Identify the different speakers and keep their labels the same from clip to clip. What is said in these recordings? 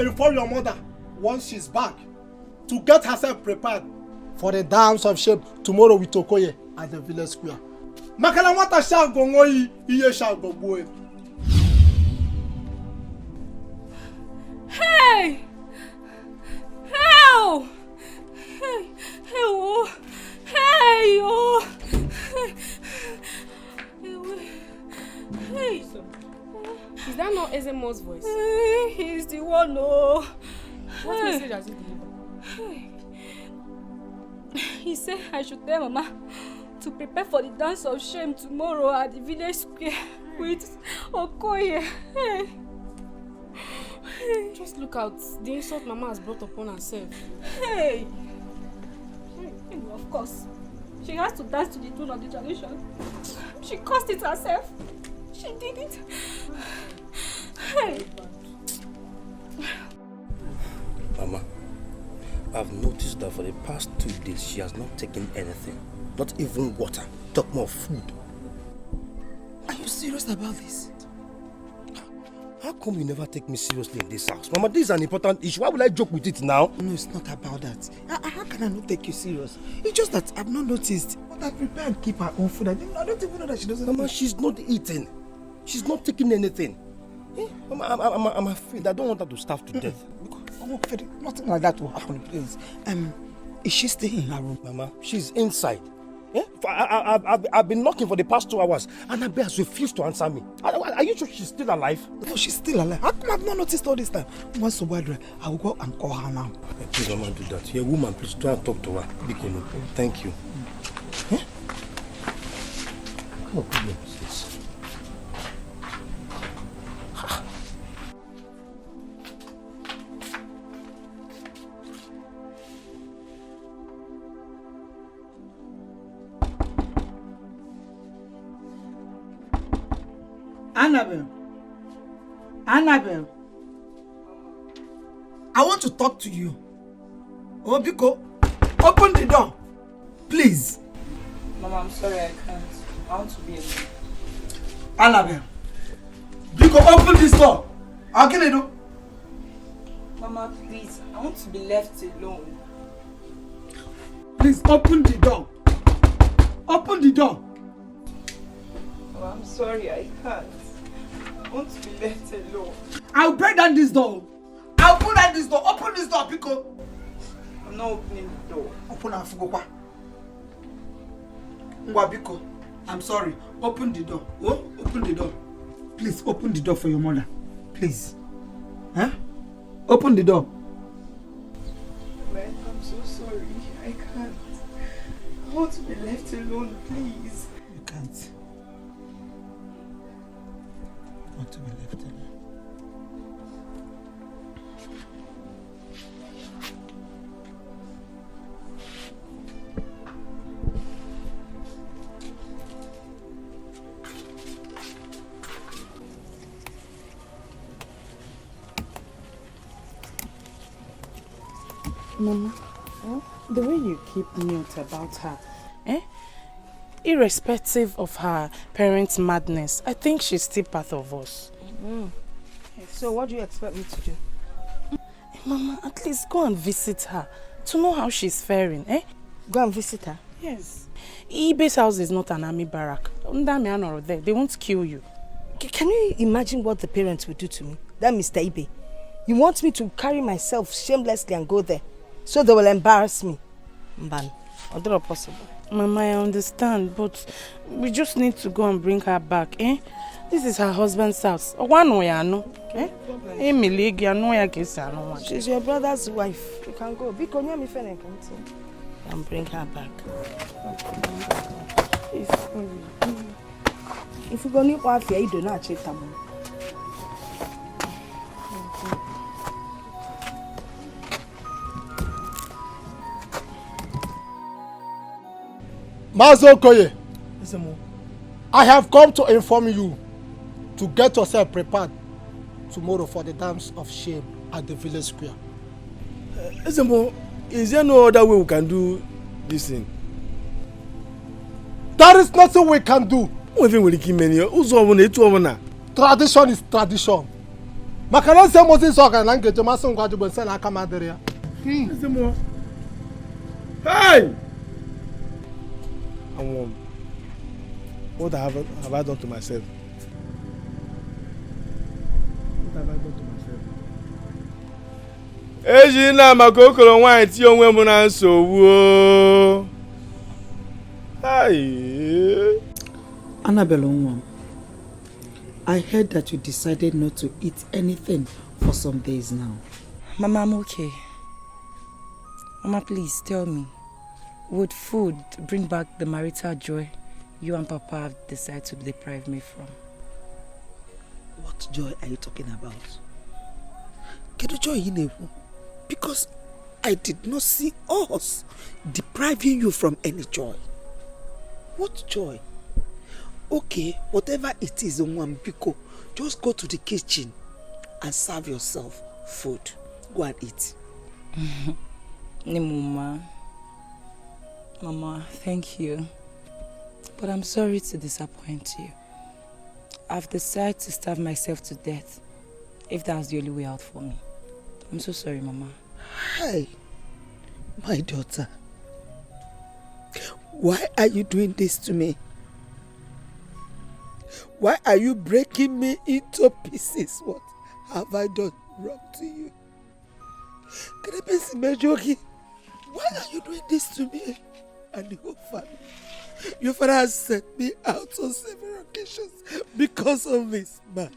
Speaker 1: inform your mother once she's back to get herself prepared for the dance of shame tomorrow with Okoye at the village square. Makala wata shall go ngoi, iye shall go boy.
Speaker 2: Hey! Help! Hey! Oh! Hey! Oh! Hey!
Speaker 3: Is that not Ezemo's voice?
Speaker 2: He's the one, oh!
Speaker 3: What message has he delivered?
Speaker 2: He said I should tell Mama to prepare for the dance of shame tomorrow at the village square with Okoye. Hey.
Speaker 3: Just look out the insult Mama has brought upon herself.
Speaker 2: Hey! Of course. She has to dance to the tune of the tradition. She caused it herself. She did it. Hey!
Speaker 4: Mama, I've noticed that for the past 2 days she has not taken anything. Not even water. Talk more food.
Speaker 5: Are you serious about this?
Speaker 4: How come you never take me seriously in this house? Mama, this is an important issue. Why would I joke with it now?
Speaker 5: No, it's not about that. How can I not take you serious? It's just that I've not noticed. But I prepare and keep her own food. I don't even know that she doesn't.
Speaker 4: Mama, she's not eating. She's not taking anything. Mama, I'm afraid. I don't want her to starve to death.
Speaker 5: Nothing like that will happen, please. Is she staying in her room?
Speaker 4: Mama, she's inside. Yeah? I've been knocking for the past 2 hours and Abby has refused to answer me. Are you sure she's still alive?
Speaker 5: No, she's still alive. How come I've not noticed all this time? Once so bad, I will go and call her now.
Speaker 4: Please, Mama, do that. You're a woman, please try and talk to her. Bikono. Thank you. Huh? What problem is this?
Speaker 5: Annabelle, I want to talk to you. Obiko, open the door, please.
Speaker 6: Mama, I'm sorry, I can't. I want to be alone.
Speaker 5: Annabelle, Biko, open this door. How can I do?
Speaker 6: Mama, please, I want to be left alone.
Speaker 5: Please open the door. Open the door.
Speaker 6: Mama, I'm sorry, I can't. I want to be left alone.
Speaker 5: I'll break down this door. I'll pull down this door. Open this door, Biko.
Speaker 6: I'm not opening the door.
Speaker 5: Open and Fugokwa. Biko, I'm sorry. Open the door. Oh, open the door. Please open the door for your mother. Please. Huh? Open the door.
Speaker 6: Man, I'm so sorry. I can't. I want to be left alone, please.
Speaker 5: You can't. I want to be left alone.
Speaker 7: Mama, the way you keep mute about her, irrespective of her parents' madness, I think she's still part of us.
Speaker 6: So what do you expect me to do?
Speaker 7: Mama, at least go and visit her to know how she's faring,
Speaker 6: Go and visit her?
Speaker 7: Yes. Ibe's house is not an army barrack. They won't kill you.
Speaker 6: Can you imagine what the parents would do to me? That Mr. Ibe. You want me to carry myself shamelessly and go there? So they will embarrass me? Mban, or that possible?
Speaker 7: Mama, I understand, but we just need to go and bring her back, This is her husband's house.
Speaker 6: She's your brother's wife. You can go. And bring her back. If you go to wife, you do not cheat them.
Speaker 1: Mazo Okoye, I have come to inform you to get yourself prepared tomorrow for the dance of shame at the village square.
Speaker 4: Ezemo, is there no other way we can do this thing?
Speaker 1: There is nothing we can do.
Speaker 4: Tradition is tradition.
Speaker 1: Makana se Moses soka na Nkechi maso nkwa jubo se na aka madere ya.
Speaker 5: Hey!
Speaker 1: What have I done to myself? What have I done to myself?
Speaker 8: Eji na maka okoro nwaanyị ti onwe m na nsogbu. Hi.
Speaker 5: Annabelle Onwam, I heard that you decided not to eat anything for some days now.
Speaker 6: Mama, I'm okay. Mama, please tell me, would food bring back the marital joy you and Papa have decided to deprive me from?
Speaker 5: What joy are you talking about? Get joy in because I did not see us depriving you from any joy. What joy? Okay, whatever it is, Onwambiko, just go to the kitchen and serve yourself food. Go and eat.
Speaker 6: Mama, thank you. But I'm sorry to disappoint you. I've decided to starve myself to death if that's the only way out for me. I'm so sorry, Mama.
Speaker 5: Hi, my daughter. Why are you doing this to me? Why are you breaking me into pieces? What have I done wrong to you? Why are you doing this to me and the whole family? Your father has sent me out on several occasions because of this man.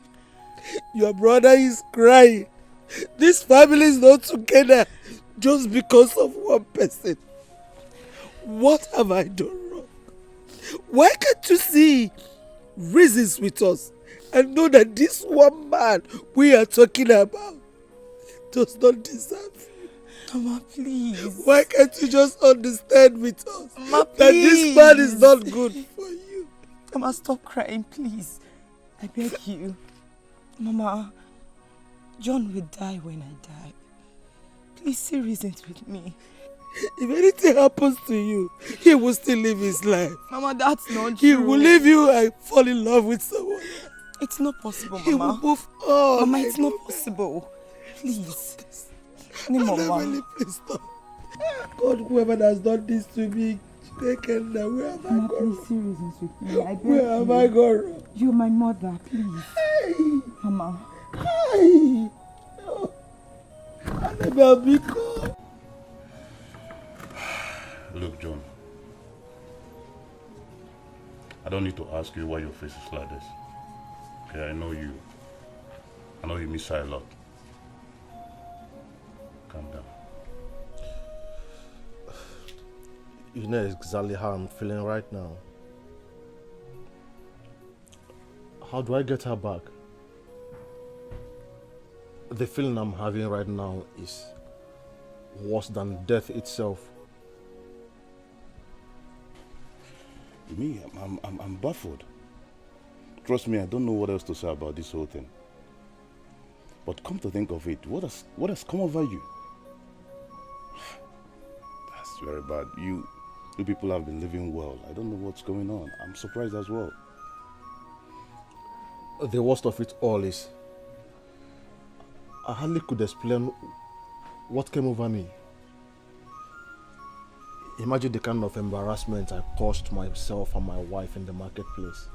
Speaker 5: Your brother is crying. This family is not together just because of one person. What have I done wrong? Why can't you see reasons with us and know that this one man we are talking about does not deserve you?
Speaker 6: Mama, please.
Speaker 5: Why can't you just understand with us
Speaker 6: Mama,
Speaker 5: that this man is not good for you?
Speaker 6: Mama, stop crying, please. I beg you. Mama, John will die when I die. Please see reasons with me.
Speaker 5: If anything happens to you, he will still live his life.
Speaker 6: Mama, that's not
Speaker 5: He
Speaker 6: true.
Speaker 5: will leave you and fall in love with someone else.
Speaker 6: It's not possible, Mama.
Speaker 5: He will move on.
Speaker 6: Mama, it's not possible. Please. Mama.
Speaker 5: Please stop. God, whoever has done this to me, where have I gone wrong?
Speaker 6: Please see reasons with me. I beg
Speaker 5: Where have I gone wrong?
Speaker 6: You're my mother, please.
Speaker 5: Hey!
Speaker 6: Mama.
Speaker 5: Hey! Oh. Annabelle, Biko.
Speaker 9: Look, John. I don't need to ask you why your face is like this. Okay, I know you. I know you miss her a lot. Calm down.
Speaker 4: You know exactly how I'm feeling right now. How do I get her back? The feeling I'm having right now is worse than death itself.
Speaker 9: Me, I'm baffled. Trust me, I don't know what else to say about this whole thing. But come to think of it, what has come over you? That's very bad. You people have been living well. I don't know what's going on. I'm surprised as well.
Speaker 4: The worst of it all is I hardly could explain what came over me. Imagine the kind of embarrassment I caused myself and my wife in the marketplace.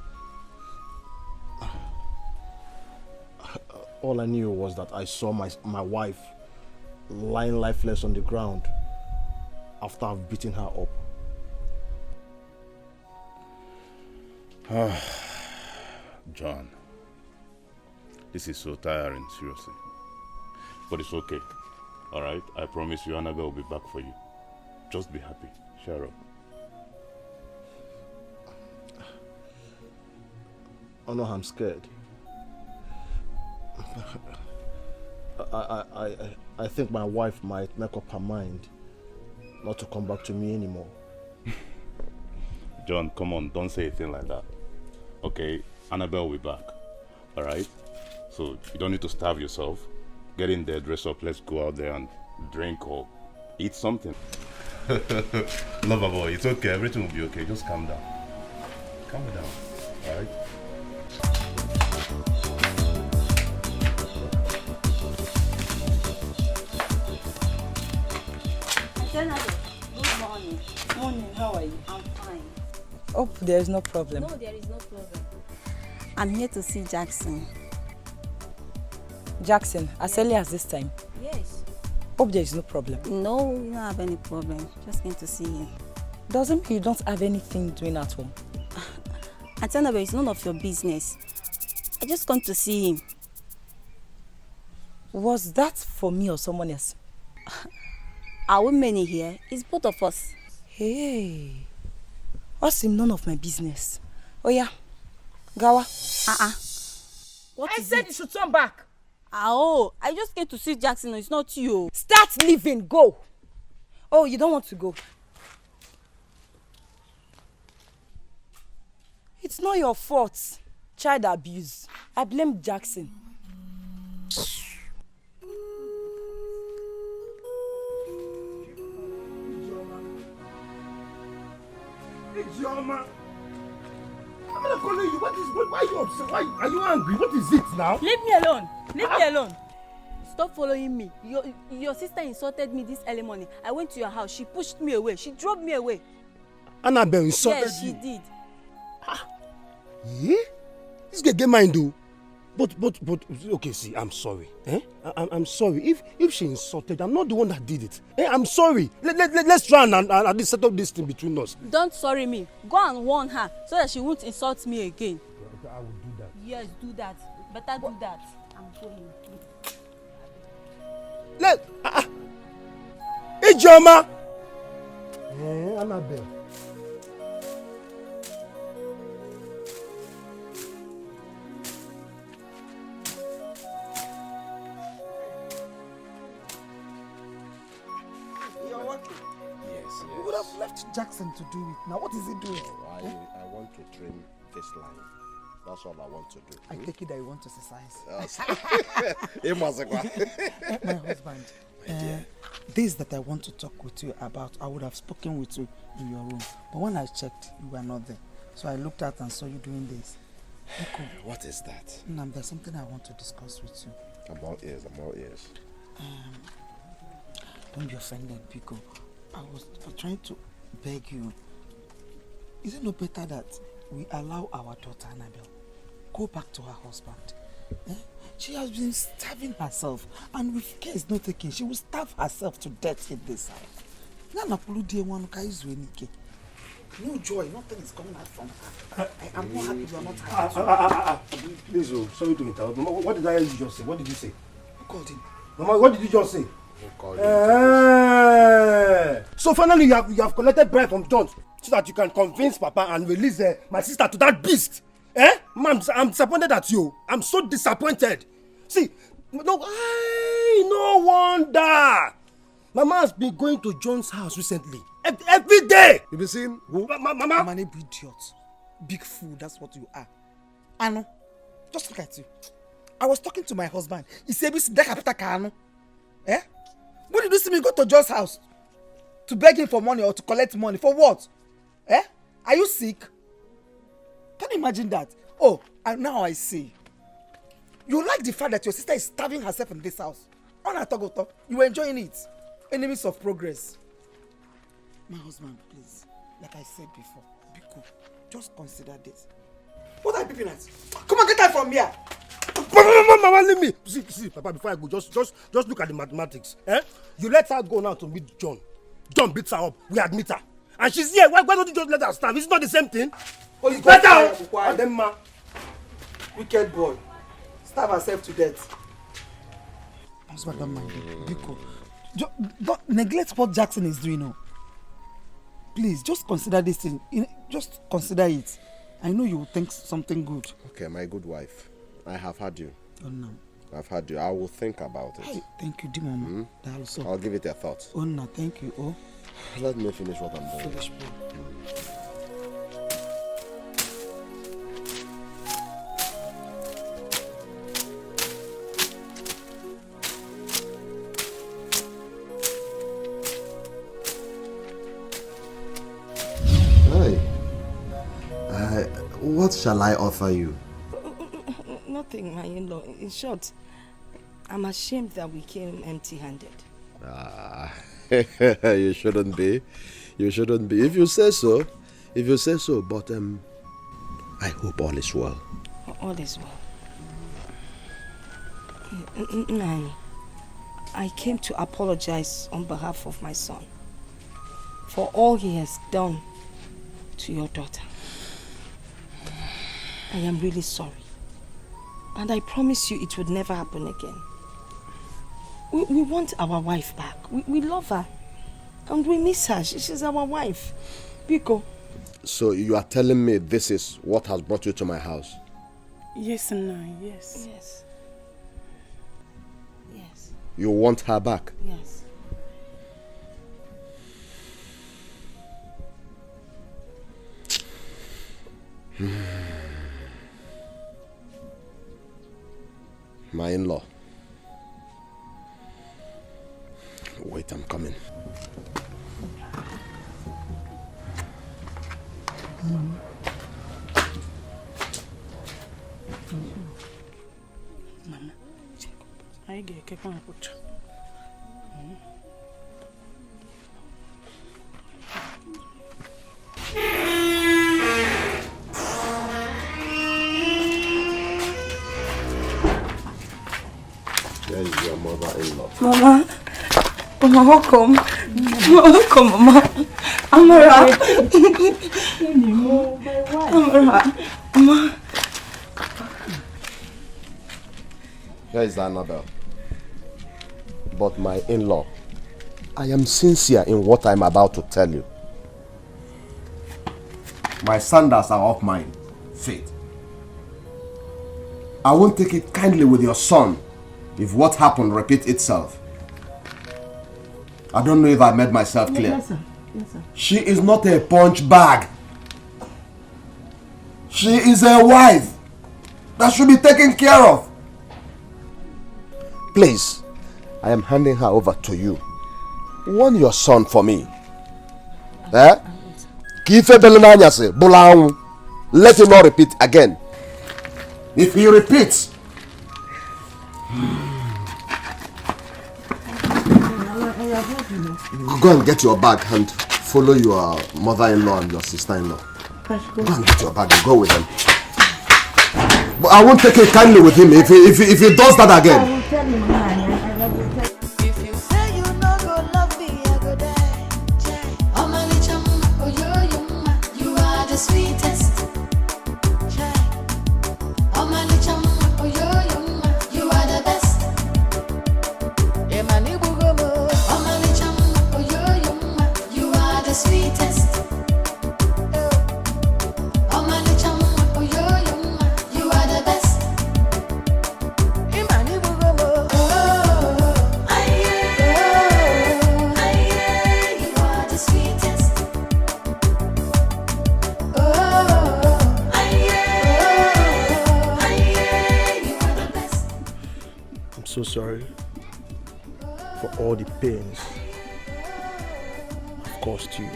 Speaker 4: All I knew was that I saw my wife lying lifeless on the ground after I've beaten her up.
Speaker 9: John, this is so tiring, seriously. But it's okay. Alright, I promise you Annabelle will be back for you. Just be happy. Cheer up.
Speaker 4: Oh no, I'm scared. I think my wife might make up her mind not to come back to me anymore.
Speaker 9: John, come on, don't say a thing like that. Okay, Annabelle will be back. Alright? So you don't need to starve yourself. Get in there, dress up, let's go out there and drink or eat something. Lover boy, it's okay, everything will be okay. Just calm down. Calm down, alright?
Speaker 10: Hope there is no problem.
Speaker 11: No, there is no problem. I'm here to see Jackson.
Speaker 10: Jackson, as early as this time?
Speaker 11: Yes.
Speaker 10: Hope there is no problem.
Speaker 11: No, we don't have any problem. Just came to see him.
Speaker 10: Doesn't mean you don't have anything doing at home.
Speaker 11: Auntie, it's none of your business. I just come to see him.
Speaker 10: Was that for me or someone else?
Speaker 11: Are we many here? It's both of us.
Speaker 10: Hey. What's him none of my business? Oh yeah. Gawa.
Speaker 11: What
Speaker 10: I
Speaker 11: is
Speaker 10: said
Speaker 11: it?
Speaker 10: you should turn back.
Speaker 11: Oh, I just came to see Jackson. It's not you.
Speaker 10: Start leaving. Go. Oh, you don't want to go. It's not your fault. Child abuse. I blame Jackson.
Speaker 4: Ijeoma, I'm not calling you. Why are you upset? Why are you angry? What is it now?
Speaker 11: Leave me alone. Leave me alone. Stop following me. Your sister insulted me this early morning. I went to your house. She pushed me away. She drove me away.
Speaker 4: Annabelle insulted
Speaker 11: yes,
Speaker 4: you?
Speaker 11: Yes, she did.
Speaker 4: Yeah? This girl get mine though. But okay, see, I'm sorry. I'm sorry. If she insulted, I'm not the one that did it. I'm sorry. Let's try and at least set up this thing between us.
Speaker 11: Don't sorry me. Go and warn her so that she won't insult me again.
Speaker 4: I will do that.
Speaker 11: Yes, do that. Better do that. I'm going.
Speaker 4: Ijeoma! Annabelle.
Speaker 1: You would have left Jackson to do it. Now, what is he doing?
Speaker 12: I want to trim this line. That's all I want to do.
Speaker 1: I take it that you want to exercise.
Speaker 12: Yes.
Speaker 1: My husband, this that I want to talk with you about, I would have spoken with you in your room. But when I checked, you were not there. So I looked out and saw you doing this. Okay.
Speaker 12: What is that?
Speaker 1: Nam, there's something I want to discuss with you.
Speaker 12: I'm all ears.
Speaker 1: Don't be offended, Biko. I was trying to beg you. Is it no better that we allow our daughter Annabelle go back to her husband? She has been starving herself, and with care is not taken, she will starve herself to death in this house. No joy, nothing is coming out from her. I am not happy you are not happy.
Speaker 4: Please, sorry to interrupt. Mama, what did I hear you just say? What did you say?
Speaker 1: Who called him?
Speaker 4: Mama, what did you just say? So finally you have collected bribe from John so that you can convince Papa and release my sister to that beast. Ma'am, I'm disappointed at you. I'm so disappointed. See, no wonder. Mama has been going to John's house recently. Every day.
Speaker 12: You been seeing who?
Speaker 1: Mama. I'm an idiot. Big fool, that's what you are. I know. Just look at you. I was talking to my husband. He said, Dikeh. When did you see me go to John's house? To beg him for money or to collect money? For what? Are you sick? Can you imagine that? Oh, and now I see. You like the fact that your sister is starving herself in this house. You were enjoying it. Enemies of progress. My husband, please. Like I said before, be cool. Just consider this. What are you peeping at? Come on, get out from here.
Speaker 4: Mama, let me. See, Papa, before I go, just look at the mathematics. You let her go now to meet John. John beats her up. We admit her. And she's here. Why don't you just let her stand? It's not the same thing.
Speaker 1: Oh, you
Speaker 4: let
Speaker 1: her. Wicked boy. Starve herself to death. Husband, don't mind it. Be cool. Don't neglect what Jackson is doing now. Please, just consider this thing. Just consider it. I know you will think something good.
Speaker 12: Okay, my good wife. I have heard you.
Speaker 1: Oh no.
Speaker 12: I've heard you. I will think about it.
Speaker 1: Hey, thank you, Dimama.
Speaker 12: I'll give it a thought.
Speaker 1: Oh no, thank you. Oh.
Speaker 12: Let me finish what I'm doing.
Speaker 1: Finish,
Speaker 12: What shall I offer you?
Speaker 6: Nothing, my in-law. In short, I'm ashamed that we came empty-handed.
Speaker 12: You shouldn't be. You shouldn't be. If you say so, If you say so, but I hope all is well.
Speaker 6: All is well. I came to apologize on behalf of my son for all he has done to your daughter. I am really sorry. And I promise you it would never happen again. We want our wife back. We love her. And we miss her. She's our wife. Biko.
Speaker 12: So you are telling me this is what has brought you to my house?
Speaker 7: Yes, Nna, yes.
Speaker 6: Yes. Yes.
Speaker 12: You want her back?
Speaker 6: Yes.
Speaker 12: My in-law. Wait, I'm coming.
Speaker 7: Mama, I get a picture.
Speaker 12: There is your mother-in-law.
Speaker 6: Mama. Mama, welcome. Welcome, Mama. Amara. Amara. Mama.
Speaker 12: Here is Annabelle. But my in-law, I am sincere in what I'm about to tell you. My sandals are off my feet. I won't take it kindly with your son if what happened repeats itself. I don't know if I made myself clear.
Speaker 6: Yes, sir. Yes, sir.
Speaker 12: She is not a punch bag. She is a wife that should be taken care of. Please, I am handing her over to you. Warn your son for me. Eh? Let him not repeat again. If he repeats, go and get your bag and follow your mother-in-law and your sister-in-law. Go and get your bag and go with them. But I won't take it kindly with him if he does that again.
Speaker 6: I will tell him,
Speaker 13: If you say you no go love me, I go die. Oh my little mama, oh you are the sweetest. Oh my little mama, oh you are the best. Oh my little mama, oh you are the sweetest. Oh my little mama, oh you are the best.
Speaker 4: I'm so sorry for all the pains I've caused you.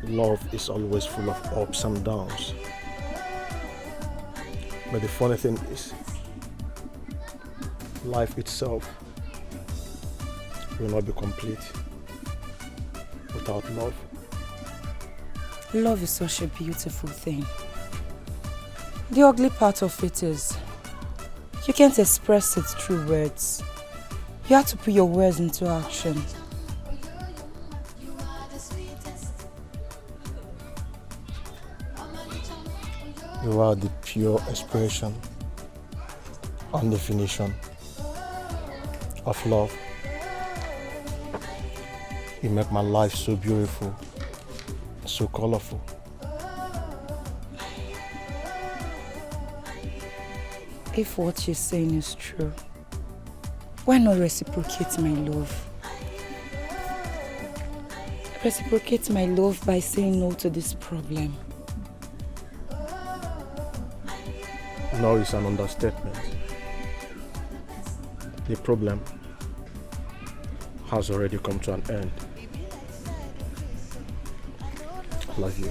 Speaker 4: Love is always full of ups and downs. But the funny thing is, life itself will not be complete without love.
Speaker 10: Love is such a beautiful thing. The ugly part of it is, you can't express it through words. You have to put your words into action.
Speaker 4: You are the pure expression and definition of love. You make my life so beautiful, so colorful.
Speaker 10: If what you're saying is true, why not reciprocate my love? Reciprocate my love by saying no to this problem.
Speaker 4: No is an understatement. The problem has already come to an end. I love you.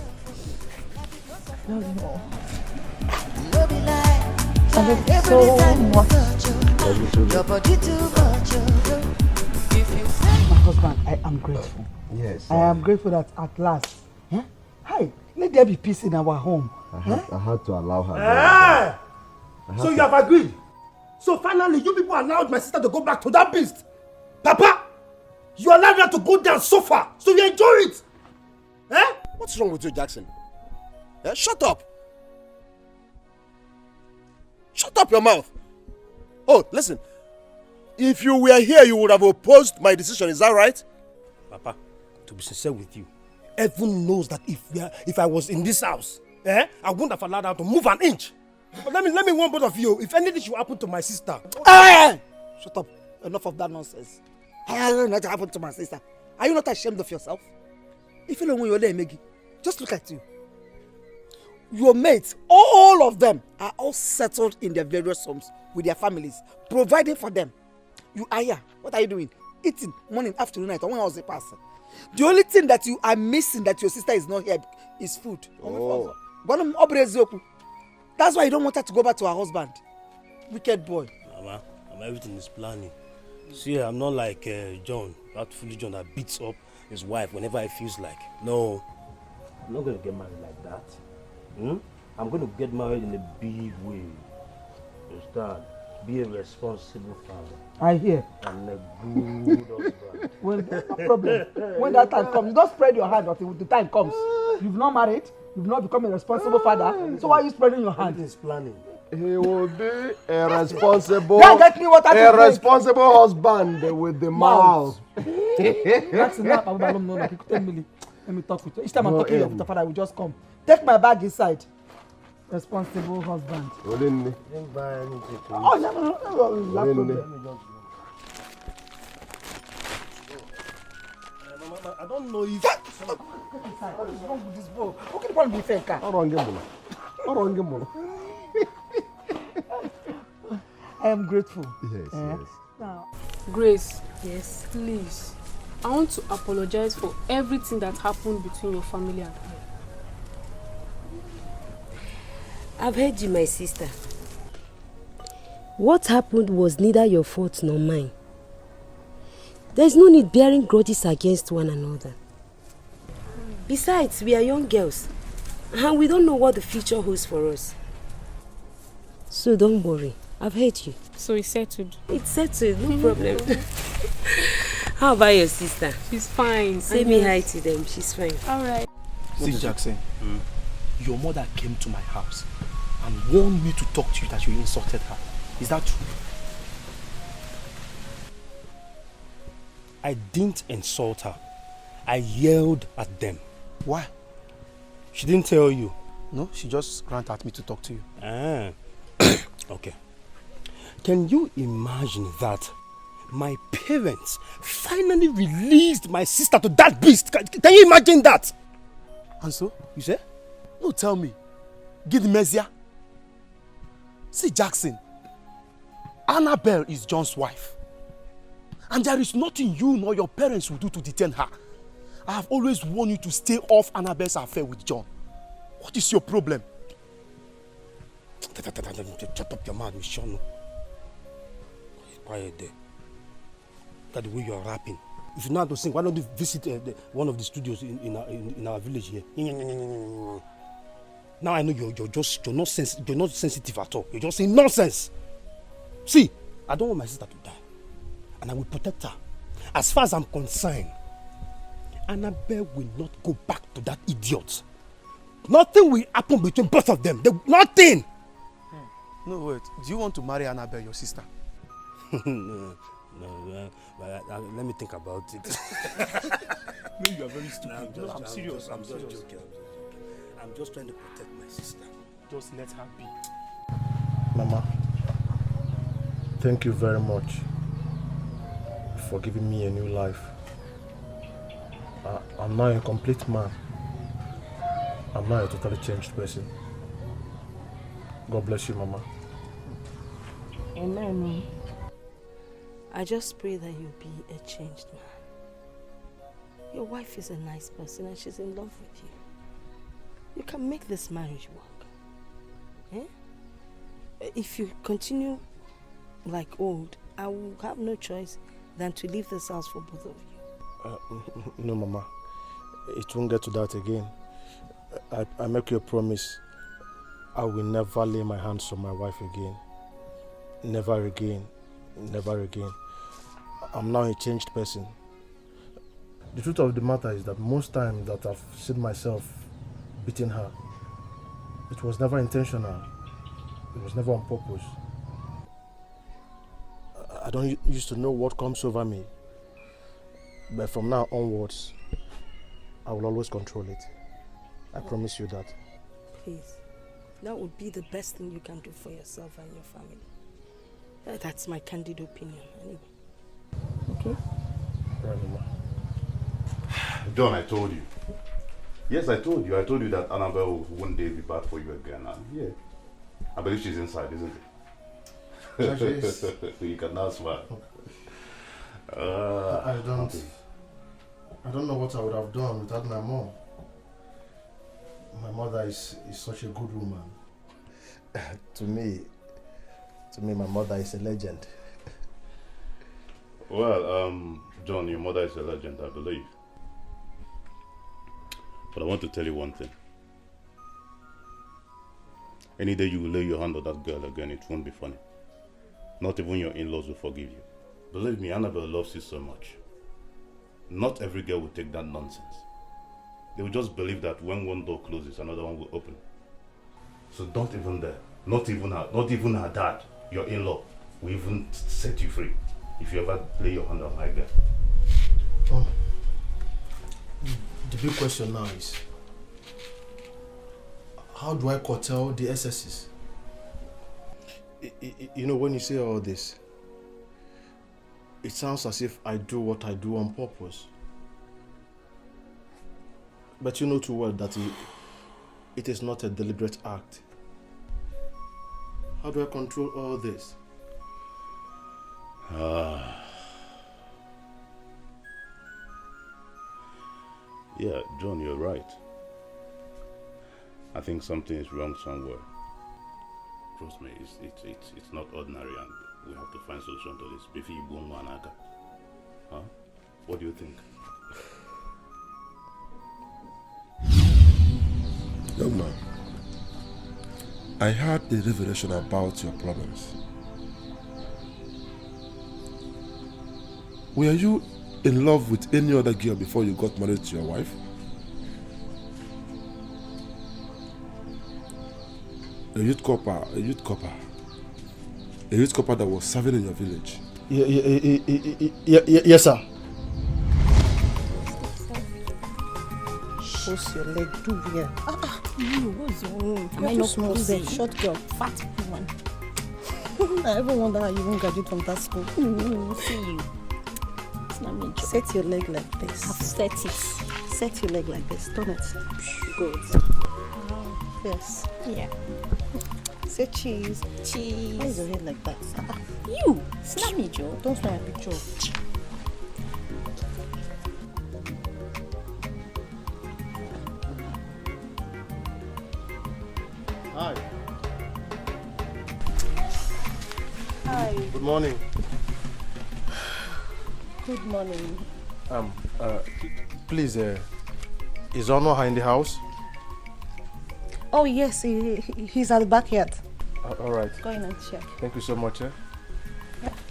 Speaker 6: Love you all. I love you so much.
Speaker 4: Love you too.
Speaker 6: My husband, I am grateful.
Speaker 12: Yes.
Speaker 1: I am grateful that at last, hi, let there be peace in our home.
Speaker 12: I had to allow her.
Speaker 4: So you have agreed? So finally, you people allowed my sister to go back to that beast? Papa, you allowed her to go there and suffer, so you enjoy it?
Speaker 12: What's wrong with you, Jackson? Shut up. Shut up your mouth. Oh, listen. If you were here, you would have opposed my decision. Is that right?
Speaker 4: Papa, to be sincere with you, heaven knows that if I was in this house, I wouldn't have allowed her to move an inch. But let me warn both of you. If anything should happen to my sister,
Speaker 1: Shut up. Enough of that nonsense. Nothing happened to my sister. Are you not ashamed of yourself? If you know when you're there, Maggie, just look at you. Your mates, all of them, are all settled in their various homes with their families, providing for them. You are here. What are you doing? Eating morning, afternoon, night. When I was a person. The only thing that you are missing that your sister is not here is food. That's why you don't want her to go back to her husband. Wicked boy.
Speaker 4: Mama, everything is planning. See, I'm not like John, that foolish John that beats up his wife whenever he feels like. No, I'm not going to get married like that. I'm going to get married in a big way. Understand? Be a responsible father.
Speaker 1: I hear.
Speaker 4: And a good husband.
Speaker 1: Well, there's no problem. When that time comes, you don't spread your hand until the time comes. You've not married, you've not become a responsible father, so why are you spreading your hand?
Speaker 4: Everything's planning.
Speaker 12: He will be a responsible,
Speaker 1: get me water to drink.
Speaker 12: responsible husband with the mouth.
Speaker 1: That's enough. Let me talk with you. Each time I'm talking with your father, I will just come. Take my bag inside. Responsible husband.
Speaker 4: Didn't buy anything.
Speaker 1: Oh, no.
Speaker 4: I don't know if...
Speaker 1: What is wrong with this boy? How can one be fair? I am grateful.
Speaker 12: Yes.
Speaker 1: Now,
Speaker 3: Grace. Yes. Please. I want to apologize for everything that happened between your family and me.
Speaker 14: I've heard you, my sister. What happened was neither your fault nor mine. There's no need bearing grudges against one another. Besides, we are young girls, and we don't know what the future holds for us. So don't worry, I've heard you.
Speaker 3: So it's settled?
Speaker 14: It's settled, no problem. How about your sister?
Speaker 3: She's fine.
Speaker 14: Say me hi to them, she's fine.
Speaker 3: Alright.
Speaker 15: See, Jackson, your mother came to my house and warned me to talk to you that you insulted her. Is that true?
Speaker 4: I didn't insult her. I yelled at them.
Speaker 15: Why?
Speaker 4: She didn't tell you?
Speaker 15: No, she just ran at me to talk to you.
Speaker 4: Okay. Can you imagine that my parents finally released my sister to that beast? Can you imagine that?
Speaker 15: And so?
Speaker 4: You say?
Speaker 15: No, tell me. Get the Messiah. See, Jackson, Annabelle is John's wife. And there is nothing you nor your parents will do to detain her. I have always warned you to stay off Annabelle's affair with John. What is your problem?
Speaker 4: Shut up your mouth, Michonne. Quiet there. Look at the way you are rapping. If you know how to sing, why don't you visit one of the studios in our village here? Now I know you're not sensitive at all. You're just saying nonsense. See, I don't want my sister to die. And I will protect her. As far as I'm concerned, Annabelle will not go back to that idiot. Nothing will happen between both of them. Nothing!
Speaker 15: No, wait. Do you want to marry Annabelle, your sister?
Speaker 4: No, let me think about it.
Speaker 15: No, you are very stupid. I'm serious.
Speaker 4: I'm just joking. I'm just trying to protect my sister.
Speaker 15: Just let her be.
Speaker 16: Mama, thank you very much for giving me a new life. I'm now a complete man. I'm now a totally changed person. God bless you, Mama.
Speaker 6: Amen.
Speaker 14: I just pray that you'll be a changed man. Your wife is a nice person and she's in love with you. You can make this marriage work. If you continue like old, I will have no choice than to leave this house for both of you.
Speaker 16: No, Mama. It won't get to that again. I make you a promise. I will never lay my hands on my wife again. Never again. Never again. I'm now a changed person. The truth of the matter is that most times that I've seen myself beating her, it was never intentional. It was never on purpose. I don't used to know what comes over me. But from now onwards, I will always control it. I promise you that.
Speaker 14: Please. That would be the best thing you can do for yourself and your family. That's my candid opinion, anyway. Okay?
Speaker 16: Right, Mama.
Speaker 9: John, I told you. Yes, I told you. I told you that Annabelle will one day be bad for you again. And yeah. I believe she's inside, isn't it?
Speaker 16: She is.
Speaker 9: You can now smile.
Speaker 16: I don't know what I would have done without my mom. My mother is such a good woman. To me, my mother is a legend.
Speaker 9: Well, John, your mother is a legend, I believe. But I want to tell you one thing. Any day you will lay your hand on that girl again, it won't be funny. Not even your in-laws will forgive you. Believe me, Annabelle loves you so much. Not every girl will take that nonsense. They will just believe that when one door closes, another one will open. So don't even dare. Not even her dad, your in-law, will even set you free if you ever lay your hand on my girl.
Speaker 16: Oh. The big question now is, how do I curtail the excesses? You know, when you say all this, it sounds as if I do what I do on purpose. But you know too well that it is not a deliberate act. How do I control all this?
Speaker 9: Yeah, John, you're right. I think something is wrong somewhere. Trust me, it's not ordinary, and we have to find solution to this. Huh? What do you think?
Speaker 12: Young man, I had a revelation about your problems. Were you in love with any other girl before you got married to your wife? A youth copper that was serving in your village.
Speaker 16: Yes, sir.
Speaker 6: What's your leg do here?
Speaker 2: What's wrong?
Speaker 6: Am I not small, short girl, fat one? I ever wonder how you won't graduate from that school.
Speaker 2: See you. It's not me.
Speaker 6: Set your leg like this.
Speaker 2: I've set it.
Speaker 6: Set your leg like this. Turn it. Good. Yes.
Speaker 2: Yeah.
Speaker 6: Say cheese.
Speaker 2: Cheese.
Speaker 6: Why is your head like that?
Speaker 2: You! Snap me, Joe.
Speaker 6: Don't snap my picture.
Speaker 16: Hi.
Speaker 6: Hi.
Speaker 16: Good morning.
Speaker 6: Good morning.
Speaker 16: Please, is Honor in the house?
Speaker 6: Oh yes, he's at the backyard.
Speaker 16: All right.
Speaker 6: Go in and check.
Speaker 16: Thank you so much.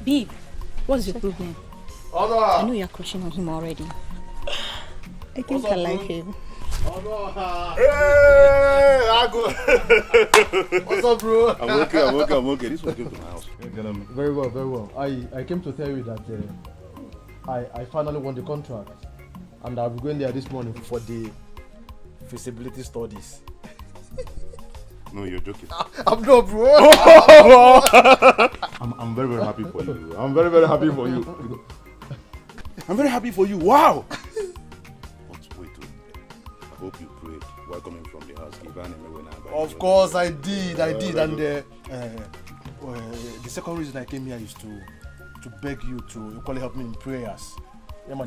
Speaker 2: Babe, what's your problem?
Speaker 16: Honor!
Speaker 2: I know you're crushing on him already.
Speaker 6: I think I like him.
Speaker 9: Hey,
Speaker 16: what's up, bro?
Speaker 9: I'm okay. This one came to my house.
Speaker 16: Very well. I came to tell you that I finally won the contract, and I'll be going there this morning for the feasibility studies.
Speaker 9: No, you're joking.
Speaker 16: I'm not, bro.
Speaker 9: I'm very happy for you. I'm very happy for you. I'm very happy for you. Wow. But wait. I hope you prayed while coming from the house.
Speaker 16: Of course I did, and the second reason I came here is to beg you to equally help me in prayers. And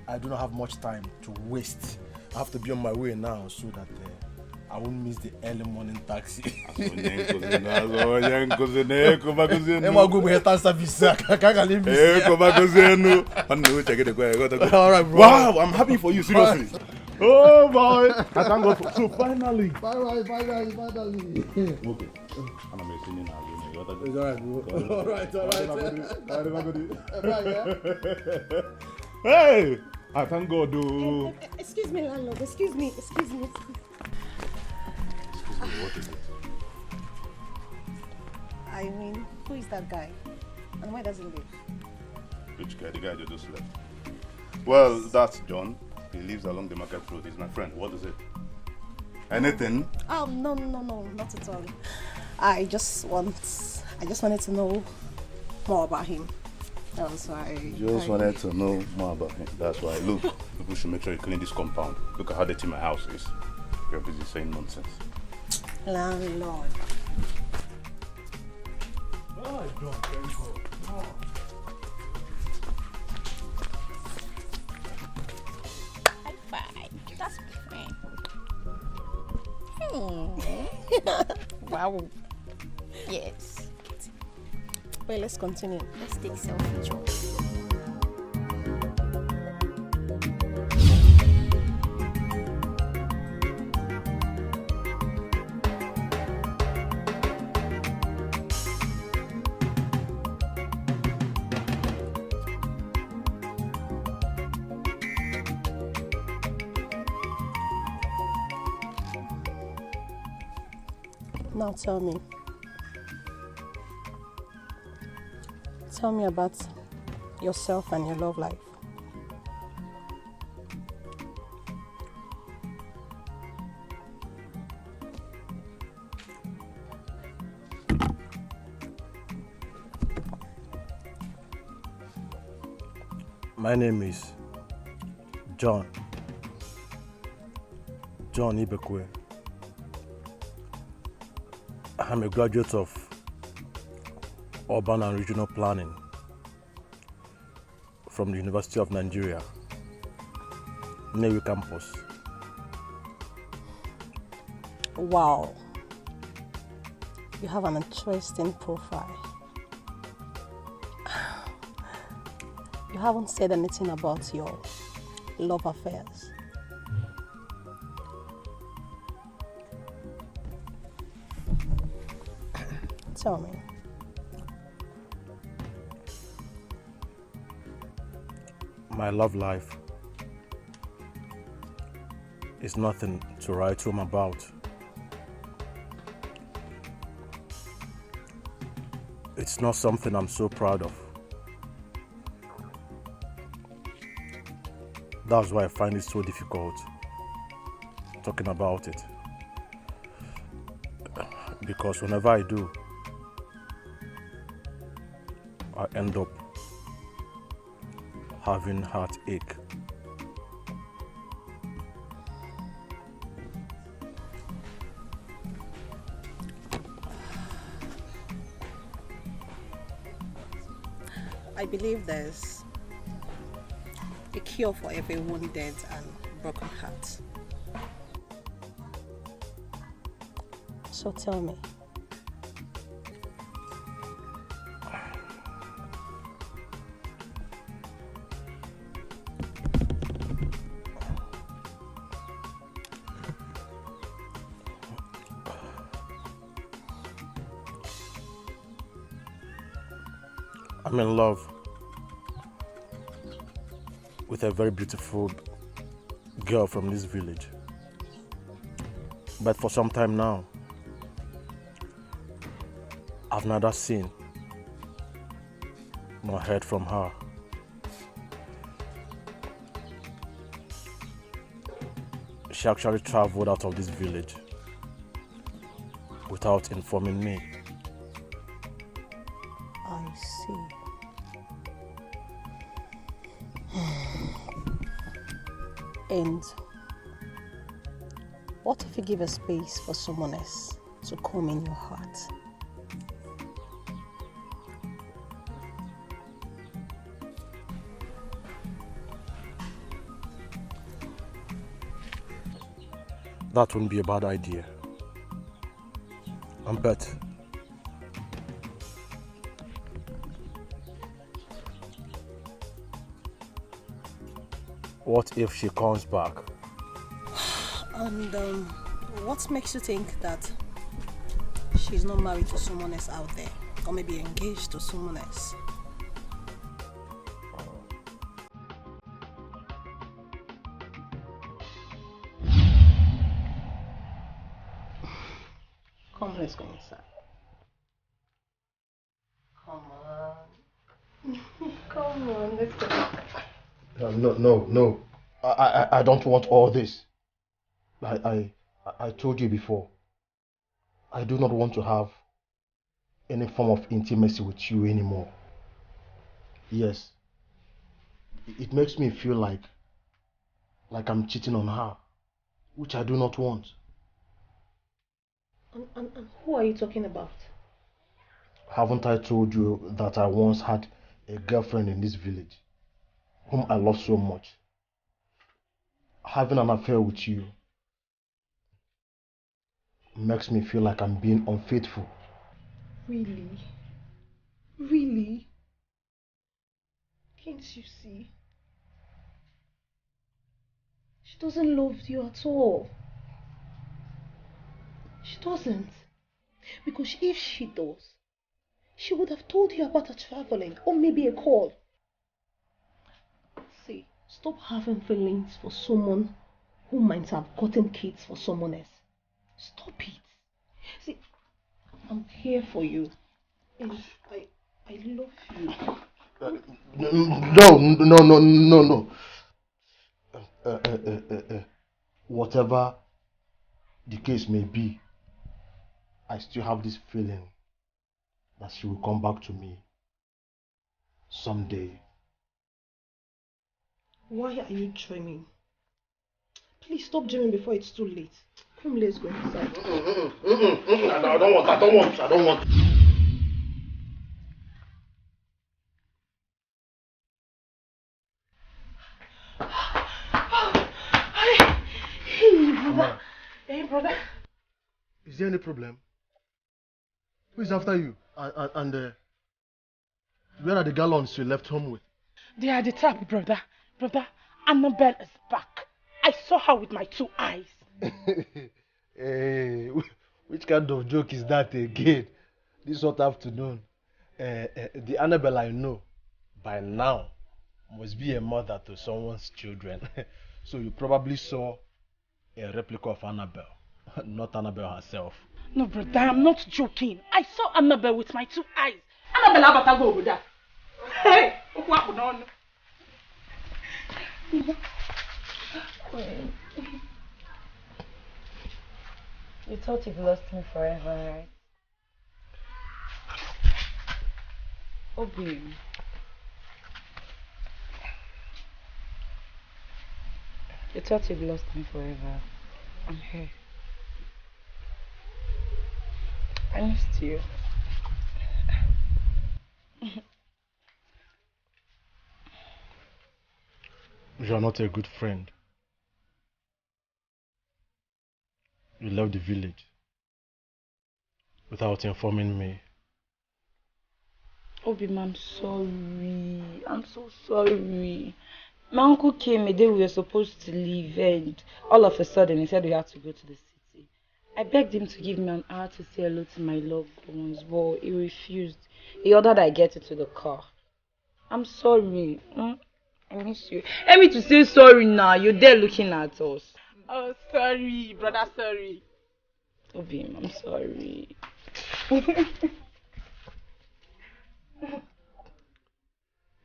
Speaker 16: I do not have much time to waste. I have to be on my way now so that I won't miss the early morning taxi.
Speaker 15: Alright, bro. Wow, I'm happy for you, seriously. Oh boy, I thank God for. So finally.
Speaker 12: Finally.
Speaker 9: Okay. And I'm singing now.
Speaker 12: It's alright, bro. Alright.
Speaker 15: Hey, I thank God, though.
Speaker 6: Excuse me, landlord. Excuse me.
Speaker 9: Excuse me, what is it?
Speaker 6: I mean, who is that guy? And where does he live?
Speaker 9: Which guy? The guy that just left. Well, that's John. He lives along the market road. He's my friend. What is it? Anything?
Speaker 6: Oh, no, not at all. I just wanted to know more about him. That's why.
Speaker 9: Wanted to know more about him. That's why. Look, people should make sure you clean this compound. Look at how dirty my house is. You're busy saying nonsense.
Speaker 6: Landlord.
Speaker 15: Oh, John, thank God.
Speaker 2: That's my friend. Wow. Yes.
Speaker 6: Wait, let's continue.
Speaker 2: Let's take selfie picture.
Speaker 6: Now tell me about yourself and your love life.
Speaker 16: My name is John Ibekwe. I'm a graduate of Urban and Regional Planning from the University of Nigeria, Nnewi campus.
Speaker 6: Wow. You have an interesting profile. You haven't said anything about your love affairs. Tell me.
Speaker 16: My love life is nothing to write home about. It's not something I'm so proud of. That's why I find it so difficult talking about it. Because whenever I do, I end up having heartache.
Speaker 6: I believe there's a cure for every wounded and broken heart. So tell me.
Speaker 16: I'm in love with a very beautiful girl from this village. But for some time now, I've neither seen nor heard from her. She actually traveled out of this village without informing me.
Speaker 6: I see. And what if you give a space for someone else to come in your heart?
Speaker 16: That wouldn't be a bad idea. And bet. What if she comes back?
Speaker 6: And what makes you think that she's not married to someone else out there? Or maybe engaged to someone else? Come, let's go inside. Come on. Come on, let's go.
Speaker 16: No. I don't want all this. I told you before. I do not want to have any form of intimacy with you anymore. Yes. It makes me feel like I'm cheating on her, which I do not want.
Speaker 6: And who are you talking about?
Speaker 16: Haven't I told you that I once had a girlfriend in this village, whom I love so much? Having an affair with you makes me feel like I'm being unfaithful.
Speaker 6: Really? Really? Can't you see? She doesn't love you at all. She doesn't. Because if she does, she would have told you about her traveling or maybe a call. See, stop having feelings for someone who might have gotten kids for someone else. Stop it. See, I'm here for you. And I love you.
Speaker 16: No. Whatever the case may be, I still have this feeling that she will come back to me someday.
Speaker 6: Why are you dreaming? Please stop dreaming before it's too late. Come, let's go inside.
Speaker 16: I don't want.
Speaker 6: Hey, brother.
Speaker 16: Is there any problem? Who is after you? And where are the gallons you left home with?
Speaker 7: They are the trap, brother. Brother, Annabelle is back. I saw her with my 2 eyes.
Speaker 16: Hey, which kind of joke is that again? This hot afternoon. The Annabelle I know by now must be a mother to someone's children. So you probably saw a replica of Annabelle, not Annabelle herself.
Speaker 7: No, brother, I'm not joking. I saw Annabelle with my 2 eyes. Annabelle, how about I go over there? Hey, what happened on?
Speaker 10: You thought you've lost me forever, right? Obi. You thought you've lost me forever. I'm here. I missed you.
Speaker 16: You are not a good friend. You left the village without informing me.
Speaker 10: Obi, I'm sorry. I'm so sorry. My uncle came a day we were supposed to leave, and all of a sudden he said we had to go to the city. I begged him to give me an hour to say hello to my loved ones, but he refused. He ordered I get into the car. I'm sorry. I miss you. Help me to say sorry now. You're there looking at us.
Speaker 7: Oh, sorry, brother, sorry.
Speaker 10: Obi, I'm sorry.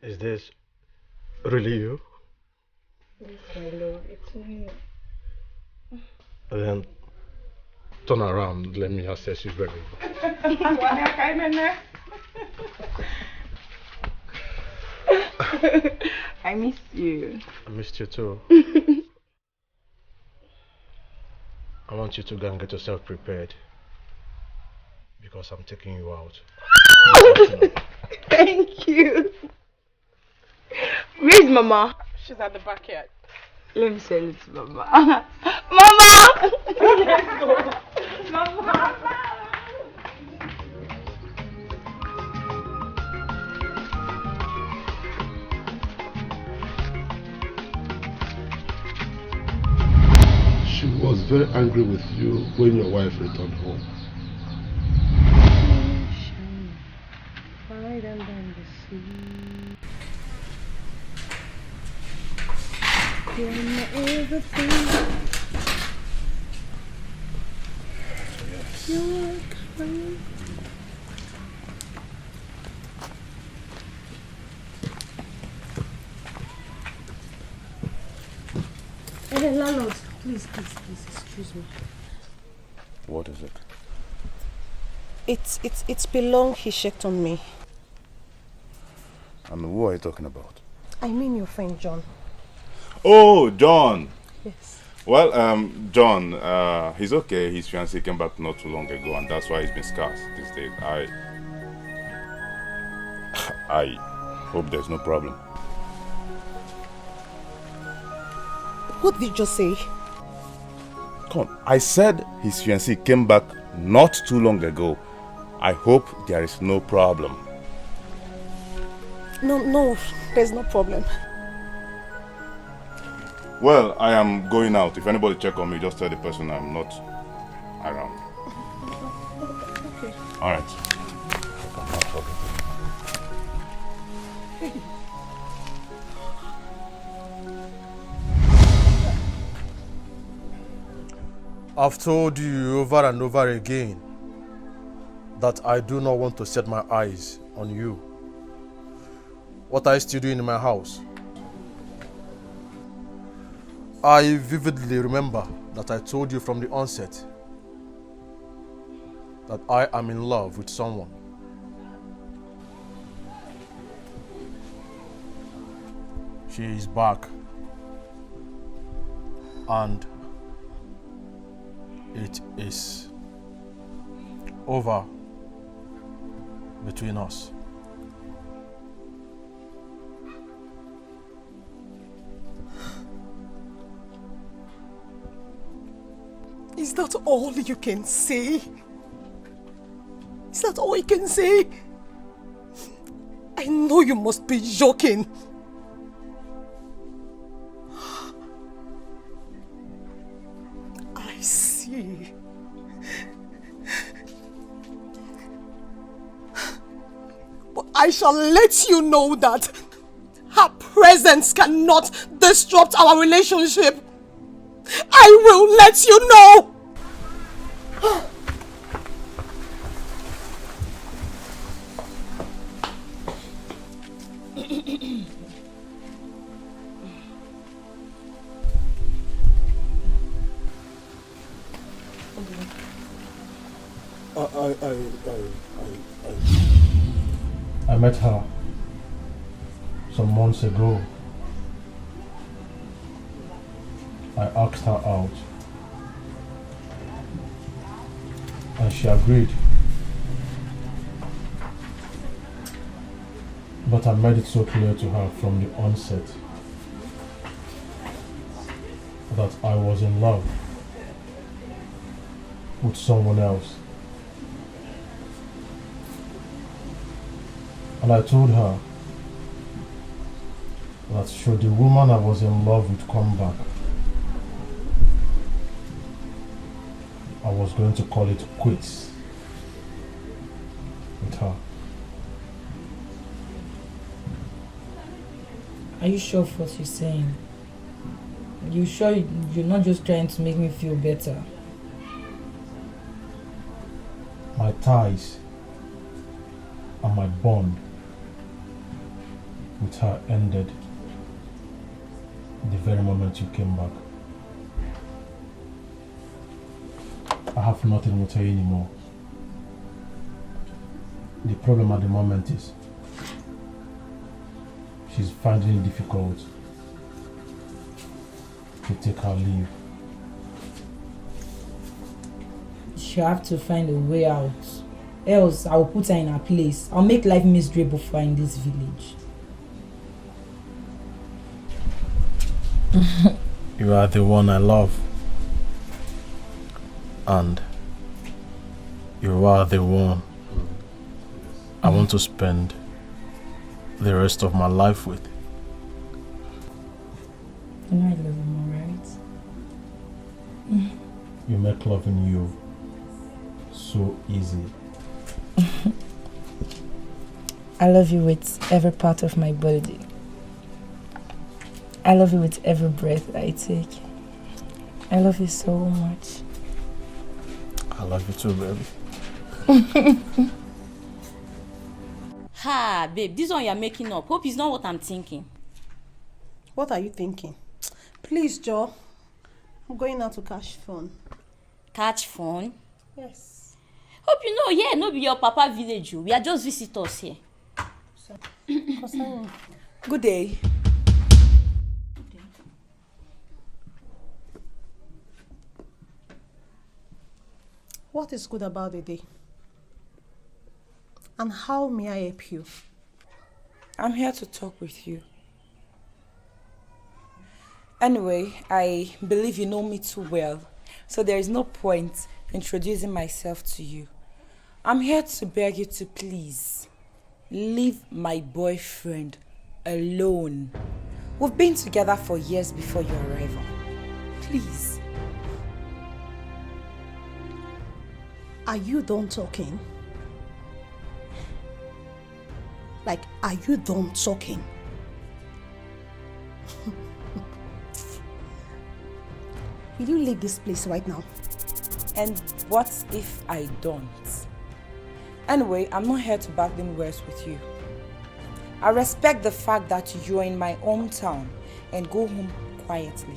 Speaker 16: Is this really you?
Speaker 10: Yes, my love, it's me.
Speaker 16: Then turn around, let me assess you very well.
Speaker 10: I miss you.
Speaker 16: I missed you too. I want you to go and get yourself prepared, because I'm taking you out.
Speaker 10: Thank you. Where's Mama?
Speaker 7: She's at the backyard.
Speaker 11: Let me sell it to Mama. Mama! Let's go. Mama!
Speaker 12: She was very angry with you when your wife returned home.
Speaker 13: You're my everything. You're coming. Hey, landlord, please, excuse me.
Speaker 9: What is it?
Speaker 6: It's been long he checked on me.
Speaker 9: And who are you talking about?
Speaker 6: I mean your friend John.
Speaker 9: Oh, John.
Speaker 6: Yes.
Speaker 9: Well, John, he's okay. His fiancée came back not too long ago, and that's why he's been scarce these days. I hope there's no problem.
Speaker 6: What did you just say?
Speaker 9: Come on, I said his fiancée came back not too long ago. I hope there is no problem.
Speaker 6: No, there's no problem.
Speaker 9: Well, I am going out. If anybody check on me, just tell the person I'm not around.
Speaker 6: Okay.
Speaker 9: All right.
Speaker 16: I've told you over and over again that I do not want to set my eyes on you. What are you still doing in my house? I vividly remember that I told you from the onset that I am in love with someone. She is back, and it is over between us.
Speaker 6: Is that all you can say? Is that all you can say? I know you must be joking. I see. But I shall let you know that her presence cannot disrupt our relationship. I will let you know.
Speaker 16: I met her some months ago. I asked her out, and she agreed. But I made it so clear to her from the onset that I was in love with someone else. And I told her that should the woman I was in love with come back, I was going to call it quits with her.
Speaker 10: Are you sure of what you're saying? You sure you're not just trying to make me feel better?
Speaker 16: My ties and my bond with her ended the very moment you came back. I have nothing with her anymore. The problem at the moment is she's finding it difficult to take her leave.
Speaker 10: She'll have to find a way out. Else, I'll put her in her place. I'll make life miserable for her in this village.
Speaker 16: You are the one I love. And you are the one I want to spend the rest of my life with.
Speaker 10: You know I love him, right?
Speaker 16: You make loving you so easy.
Speaker 10: I love you with every part of my body. I love you with every breath I take. I love you so much.
Speaker 16: I love you too, baby.
Speaker 11: Ha, babe, this one you're making up. Hope it's not what I'm thinking.
Speaker 17: What are you thinking? Please, Joe. I'm going out to catch phone.
Speaker 11: Catch phone?
Speaker 17: Yes.
Speaker 11: Hope you know, yeah, no be your papa village. We are just visitors here.
Speaker 17: Good day. What is good about the day? And how may I help you?
Speaker 10: I'm here to talk with you. Anyway, I believe you know me too well, so there is no point introducing myself to you. I'm here to beg you to please leave my boyfriend alone. We've been together for years before your arrival. Please.
Speaker 17: Are you done talking? Like, are you done talking? Will you leave this place right now?
Speaker 10: And what if I don't? Anyway, I'm not here to bargain words with you. I respect the fact that you're in my hometown and go home quietly.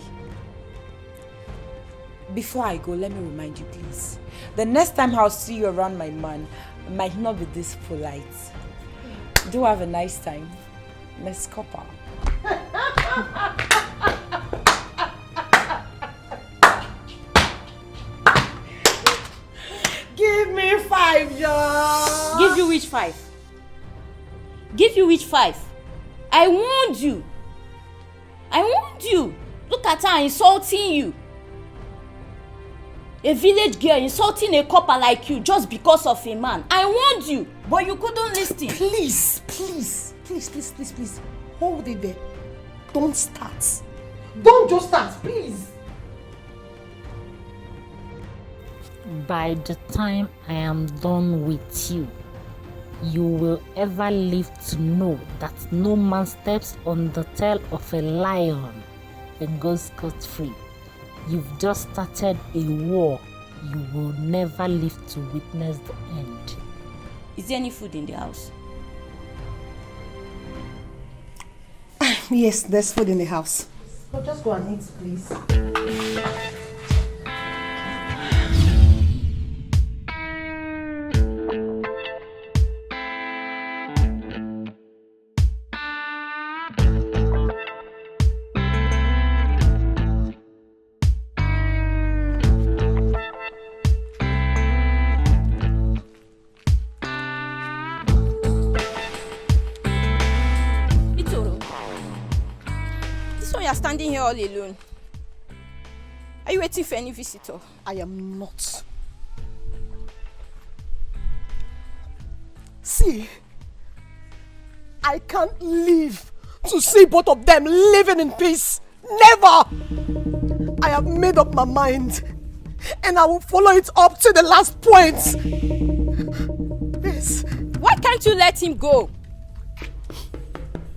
Speaker 10: Before I go, let me remind you, please. The next time I'll see you around my man, I might not be this polite. Do have a nice time. Miss Copper.
Speaker 17: Give me 5, John.
Speaker 11: Give you which 5? Give you which 5? I warned you. I warned you. Look at her insulting you. A village girl insulting a copper like you just because of a man. I warned you, but you couldn't listen.
Speaker 17: Please, please, please, please, please, please. Hold it there. Don't start. Don't just start, please.
Speaker 18: By the time I am done with you, you will ever live to know that no man steps on the tail of a lion and goes scot-free. You've just started a war. You will never live to witness the end.
Speaker 11: Is there any food in the house?
Speaker 17: Yes, there's food in the house. So just go and eat, please.
Speaker 2: You're standing here all alone. Are you waiting for any visitor?
Speaker 17: I am not. See, I can't live to see both of them living in peace. Never! I have made up my mind and I will follow it up to the last point. Yes.
Speaker 2: Why can't you let him go?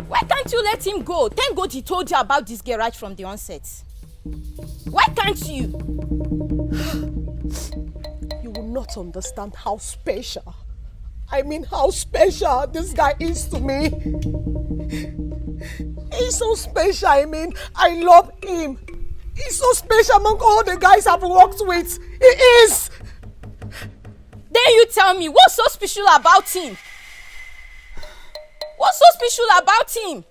Speaker 2: Why can't you let him go? Thank God he told you about this girl right from the onset. Why can't you?
Speaker 17: You will not understand how special, how special this guy is to me. He's so special, I love him. He's so special among all the guys I've worked with. He is.
Speaker 2: Then you tell me, what's so special about him? What's so special about him?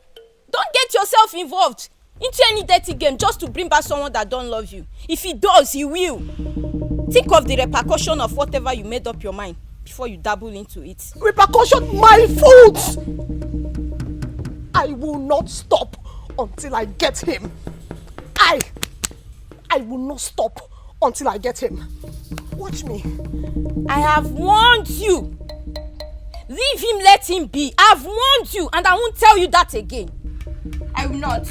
Speaker 2: Don't get yourself involved into any dirty game just to bring back someone that don't love you. If he does, he will. Think of the repercussion of whatever you made up your mind before you dabble into it.
Speaker 17: Repercussion, my fault! I will not stop until I get him. I will not stop until I get him. Watch me.
Speaker 2: I have warned you. Leave him, let him be. I've warned you, and I won't tell you that again. I will not.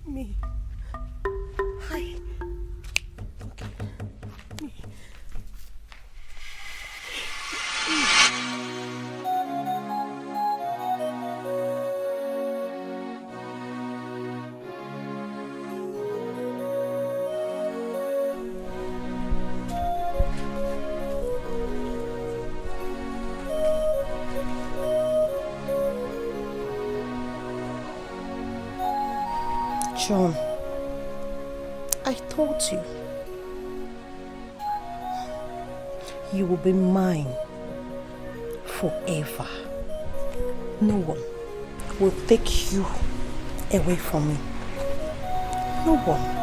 Speaker 17: Me. Hi.
Speaker 14: John, I told you, you will be mine forever. No one will take you away from me. No one.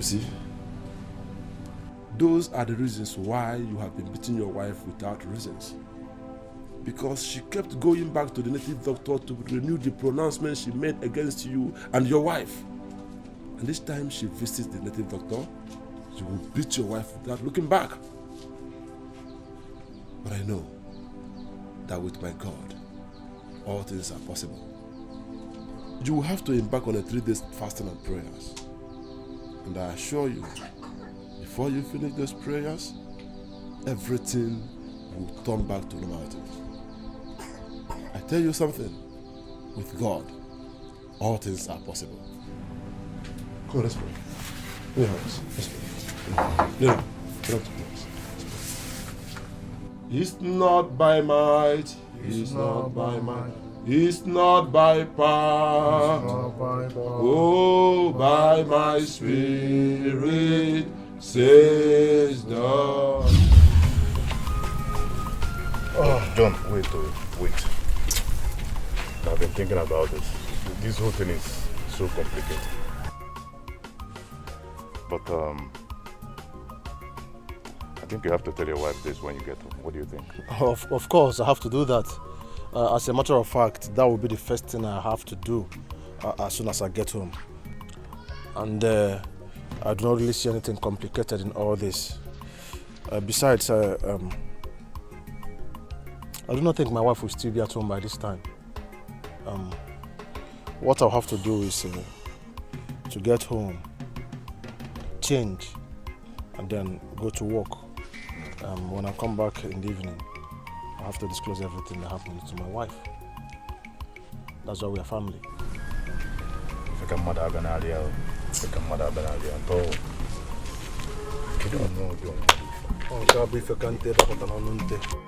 Speaker 15: See, those are the reasons why you have been beating your wife without reasons. Because she kept going back to the native doctor to renew the pronouncement she made against you and your wife. And each time she visits the native doctor, you will beat your wife without looking back. But I know that with my God, all things are possible. You will have to embark on a 3 days fasting and prayers. And I assure you, before you finish those prayers, everything will turn back to normality. I tell you something, with God, all things are possible. Come on, let's pray. Yeah, let's pray. Yeah, get up to praise. It's not by might, it's not by might. It's not by power, oh, by my spirit, says the Lord.
Speaker 9: Oh, John, wait. I've been thinking about this. This whole thing is so complicated. But, I think you have to tell your wife this when you get home. What do you think?
Speaker 16: Of course, I have to do that. As a matter of fact, that will be the first thing I have to do as soon as I get home. And I do not really see anything complicated in all this. Besides, I do not think my wife will still be at home by this time. What I'll have to do is to get home, change, and then go to work. When I come back in the evening, I have to disclose everything that happened to my wife. That's why we are family.
Speaker 9: If I mother Ganadia, if I mother Ganadia, and I don't know, John.
Speaker 16: Oh, God, if I can't tell what I don't.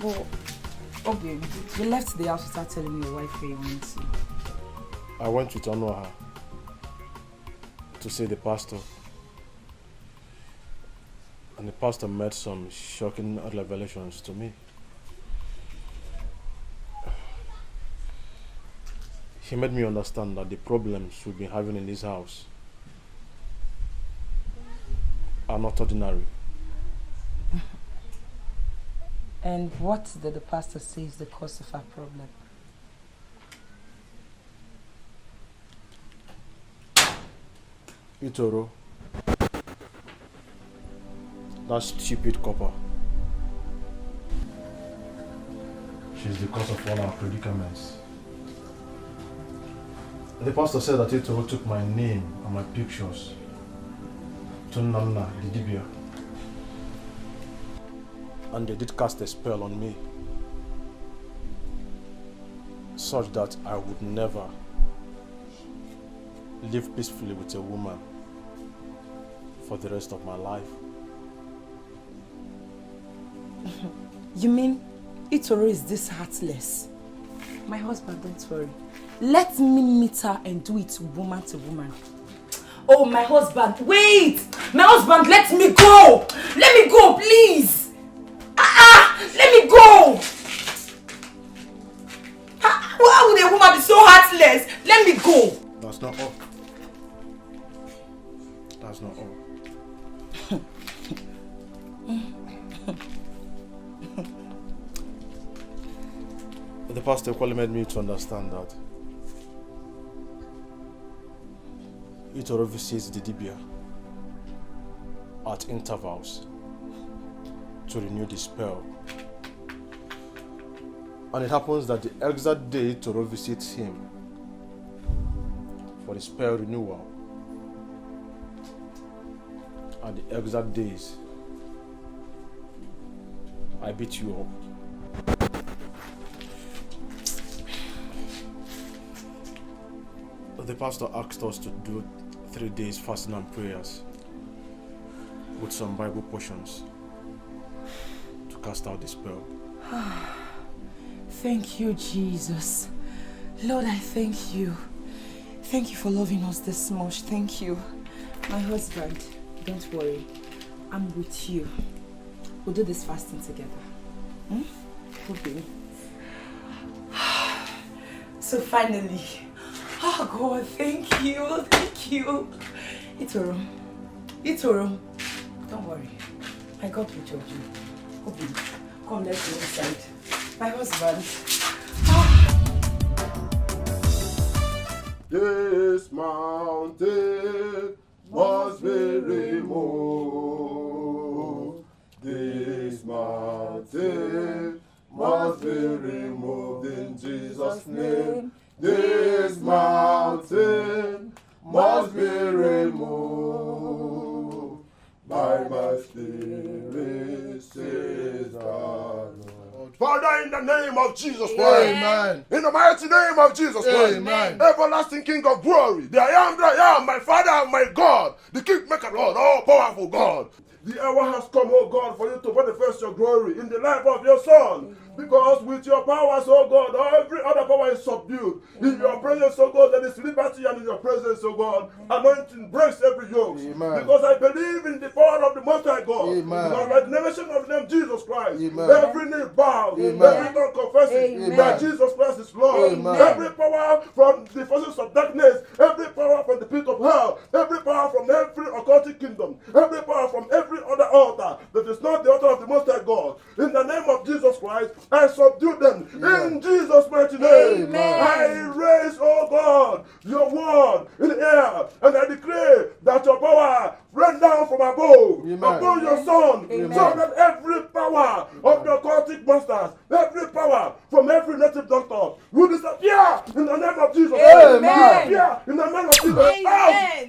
Speaker 10: Well, okay, you left the house without telling your wife where you went to.
Speaker 16: I went with Onoha to see the pastor. And the pastor made some shocking revelations to me. He made me understand that the problems we've been having in this house are not ordinary.
Speaker 10: And what did the pastor say is the cause of our problem?
Speaker 16: Itoro, that stupid copper. She's the cause of all our predicaments. The pastor said that Itoro took my name and my pictures to Nana, the Dibia. And they did cast a spell on me, such that I would never live peacefully with a woman for the rest of my life.
Speaker 10: You mean Itoro is this heartless? My husband, don't worry. Let me meet her and do it woman to woman. Oh, my husband, wait! My husband, let me go! Let me go, please! Let me go! Why would a woman be so heartless? Let me go!
Speaker 16: That's not all. That's not all. The pastor equally made me to understand that Itoro visits the Dibia at intervals to renew the spell. And it happens that the exact day Itoro visits him for the spell renewal are the exact days I beat you up. The pastor asked us to do 3 days fasting and prayers with some Bible portions to cast out the spell.
Speaker 10: Thank you, Jesus. Lord, I thank you. Thank you for loving us this much. Thank you. My husband, don't worry. I'm with you. We'll do this fasting together. Okay. So finally, oh God, thank you. Thank you. Itoro, don't worry. My God will judge you. Okay. Come, let's go inside. My husband.
Speaker 12: This mountain must be removed. This mountain must be removed in Jesus' name. This mountain must be removed by my spirit, says the Lord. Father, in the name of Jesus Christ, amen. In the mighty name of Jesus Christ, amen. Everlasting King of glory, the I am, my Father and my God, the King maker, Lord, all powerful God. The hour has come, oh God, for you to manifest your glory in the life of your Son. Because with your powers, oh God, every other power is subdued. In your presence, oh God, there is liberty, and in your presence, oh God, anointing breaks every yoke. Because I believe in the power of the Most High God. Because by the nation of the name Jesus Christ, every knee bows, every tongue confesses that Jesus Christ is Lord. Every power from the forces of darkness, every power from the pit of hell, every power from every occultic kingdom, every power from every other altar that is not the altar of the Most High God, in the name of Jesus Christ, I subdue them in Jesus' mighty name. Amen. I raise, oh God, your word in the air, and I declare that your power rain down from above upon your Son, so that every power of the occultic monsters, every power from every native doctor will disappear in the name of Jesus. Disappear in the name of Jesus.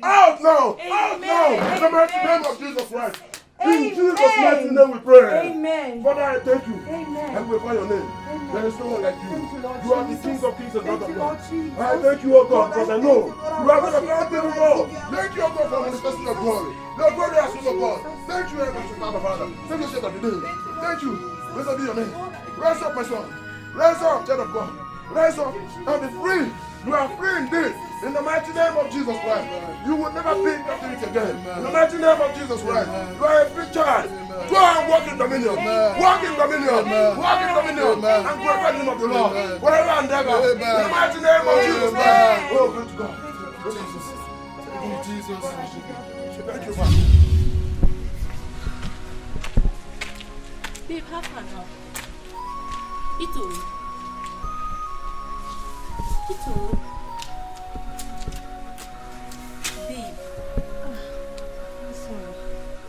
Speaker 12: Out now, out now, in the mighty name of Jesus Christ. In Jesus' mighty name we pray.
Speaker 10: Amen.
Speaker 12: Father, I thank you.
Speaker 10: Amen.
Speaker 12: I glorify your name.
Speaker 10: Amen.
Speaker 12: There is no one like you.
Speaker 10: Thank you, Lord
Speaker 12: You are the
Speaker 10: Jesus.
Speaker 12: King of kings and Lord of lords.
Speaker 10: Jesus.
Speaker 12: I thank you, O God, because I know you are going to grant me God. Thank you, O God, for manifesting your glory. Your glory has been, O God. Thank you, Heavenly Father. Thank you, Son of the day. Thank you. Blessed be your name. Rise up, my son. Rise up, child of God. Rise up and be free. You are free indeed. In the mighty name of Jesus Christ. You will never be in captivity again. In the mighty name of Jesus Christ. You are a free child. Go and walk in dominion. Walk in dominion. Walk in dominion. And glorify the name of the Lord. Whatever and ever. In the mighty name of Jesus Christ.
Speaker 2: Babe, have fun now. Ito. Babe. I'm sorry.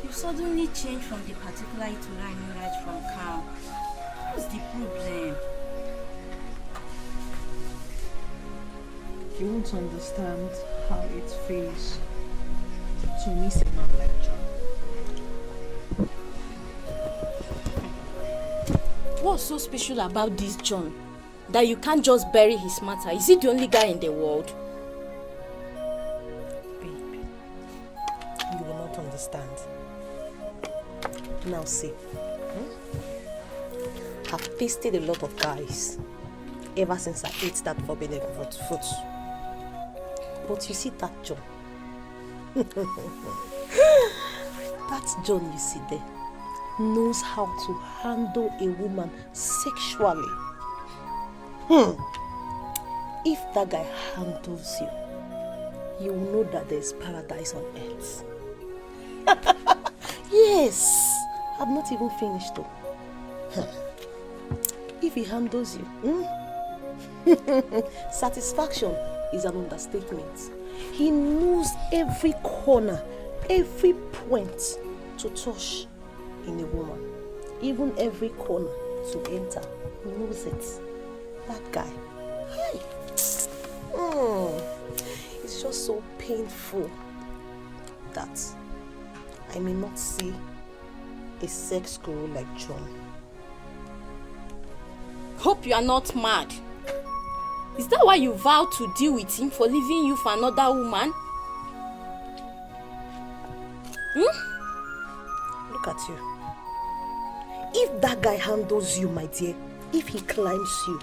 Speaker 2: You suddenly changed from the particular Itura I knew right from calm. What's the problem?
Speaker 3: You won't understand how it feels to miss a man like John.
Speaker 2: What's so special about this John that you can't just bury his matter? Is he the only guy in the world?
Speaker 14: Babe, you will not understand. Now see, I've tasted a lot of guys ever since I ate that forbidden fruit. But you see that John, that John you see there, knows how to handle a woman sexually. If that guy handles you, you will know that there's paradise on earth. Yes, I've not even finished though. If he handles you, satisfaction is an understatement. He knows every corner, every point to touch in a woman, even every corner to enter. He knows it. That guy. It's just so painful that I may not see a sex guru like John.
Speaker 2: Hope you are not mad. Is that why you vowed to deal with him for leaving you for another woman?
Speaker 14: Look at you. If that guy handles you, my dear, if he climbs you,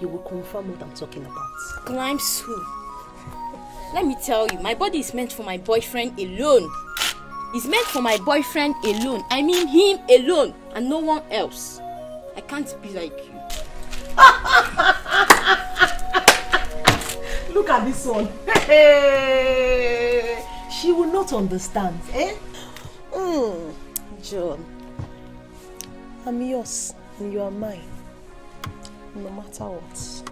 Speaker 14: you will confirm what I'm talking about.
Speaker 2: Climbs who? Let me tell you, my body is meant for my boyfriend alone. It's meant for my boyfriend alone. I mean him alone and no one else. I can't be like you.
Speaker 14: Look at this one. She will not understand, eh? John, I'm yours and you are mine, no matter what.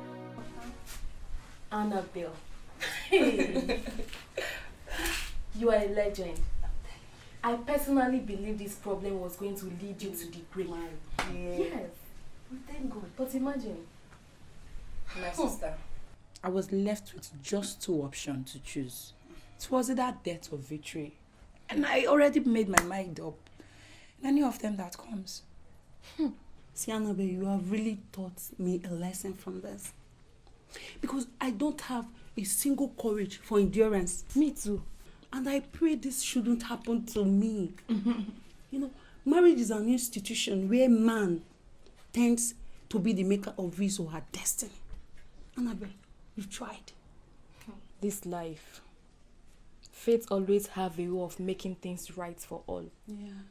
Speaker 3: Annabelle, you are a legend. I personally believe this problem was going to lead you to the grave. Yes, thank God. But imagine,
Speaker 10: my sister, I was left with just 2 options to choose. It was either death or victory. And I already made my mind up. Any of them that comes.
Speaker 19: See, Annabelle, you have really taught me a lesson from this. Because I don't have a single courage for endurance.
Speaker 3: Me too.
Speaker 19: And I pray this shouldn't happen to me. You know, marriage is an institution where man tends to be the maker of his or her destiny. Annabelle, you've tried.
Speaker 3: This life, fate always have a way of making things right for all.
Speaker 19: Yeah.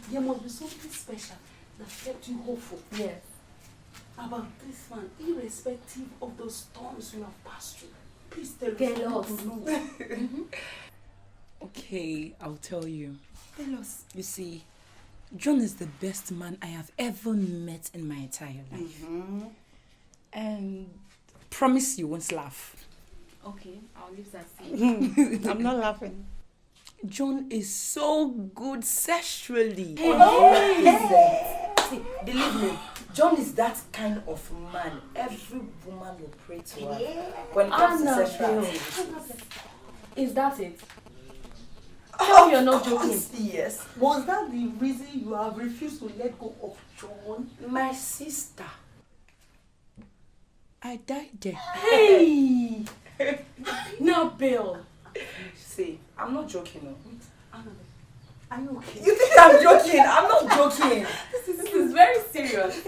Speaker 19: There must be something special that kept you hopeful.
Speaker 3: Yes.
Speaker 19: About this man, irrespective of those storms you have passed through. Please tell us.
Speaker 10: Okay, I'll tell you.
Speaker 19: Tell us.
Speaker 10: You see, John is the best man I have ever met in my entire life. And promise you won't laugh.
Speaker 3: Okay, I'll leave that to you.
Speaker 10: I'm not laughing. John is so good sexually.
Speaker 6: See, believe me, John is that kind of man. Every woman will pray to her when it comes to sexual activity.
Speaker 3: Is that it? Tell me you're not joking.
Speaker 6: Yes.
Speaker 19: Was that the reason you have refused to let go of John?
Speaker 6: My sister.
Speaker 10: I died there.
Speaker 3: Hey! Now, Bill.
Speaker 6: See, I'm not joking. No.
Speaker 19: Are you okay?
Speaker 6: You think I'm joking? I'm not joking.
Speaker 3: This is very serious.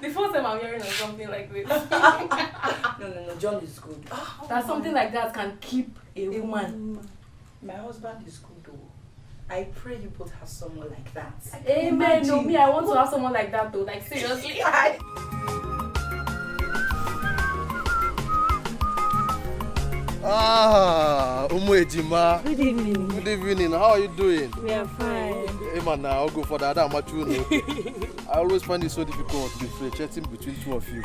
Speaker 3: The first time I'm hearing of something like this.
Speaker 6: No, John is good.
Speaker 3: That something like that can keep
Speaker 6: a woman. My husband is good though. I pray you both have someone like that.
Speaker 3: Amen. No, me, I want to have someone like that though. Like seriously.
Speaker 16: Umu Ejima.
Speaker 11: Good evening.
Speaker 16: Good evening. How are you doing?
Speaker 11: We are fine.
Speaker 16: Hey man, I'll go for that. I always find it so difficult to differentiating between two of you.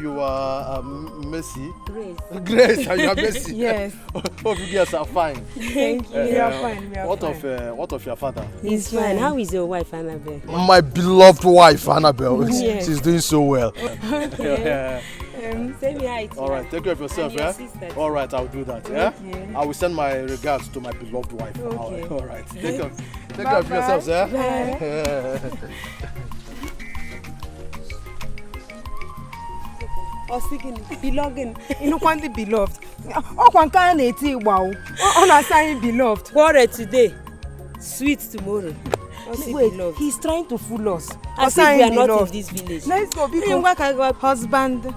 Speaker 16: You are Mercy.
Speaker 11: Grace.
Speaker 16: Grace, and you are Mercy.
Speaker 11: Yes.
Speaker 16: Both of you guys are fine.
Speaker 11: Thank you. We are fine. We are
Speaker 16: what
Speaker 11: fine.
Speaker 16: What of your father?
Speaker 11: He's fine. How is your wife, Annabelle?
Speaker 16: My beloved wife, Annabelle.
Speaker 11: Yes.
Speaker 16: She's doing so well.
Speaker 11: Okay. Say me hi.
Speaker 16: All right, take care of yourself, yeah? All right, I'll do that, yeah?
Speaker 11: Okay.
Speaker 16: I will send my regards to my beloved wife.
Speaker 11: Okay.
Speaker 16: All right. Take care of yourselves, yeah?
Speaker 10: Belonging. You know what the beloved. Oh, one can eat wow. On a sign beloved.
Speaker 11: Quarrel today, sweet tomorrow.
Speaker 10: Wait, he's trying to fool us.
Speaker 11: As if we are not in this village.
Speaker 10: Let's go, because husband.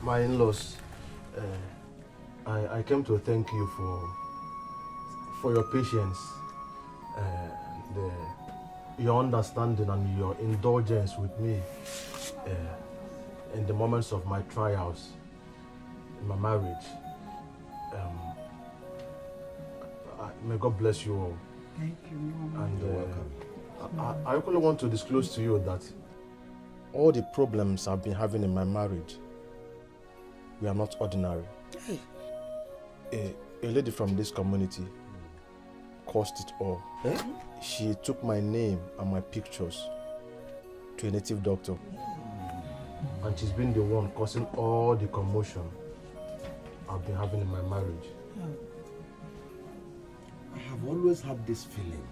Speaker 16: My in-laws, I came to thank you for your patience, your understanding and your indulgence with me in the moments of my trials in my marriage. May God bless you all.
Speaker 1: Thank you.
Speaker 16: And I only want to disclose to you that all the problems I've been having in my marriage, we are not ordinary.
Speaker 1: Hey.
Speaker 16: A lady from this community caused it all. She took my name and my pictures to a native doctor. And she's been the one causing all the commotion I've been having in my marriage.
Speaker 4: I have always had this feeling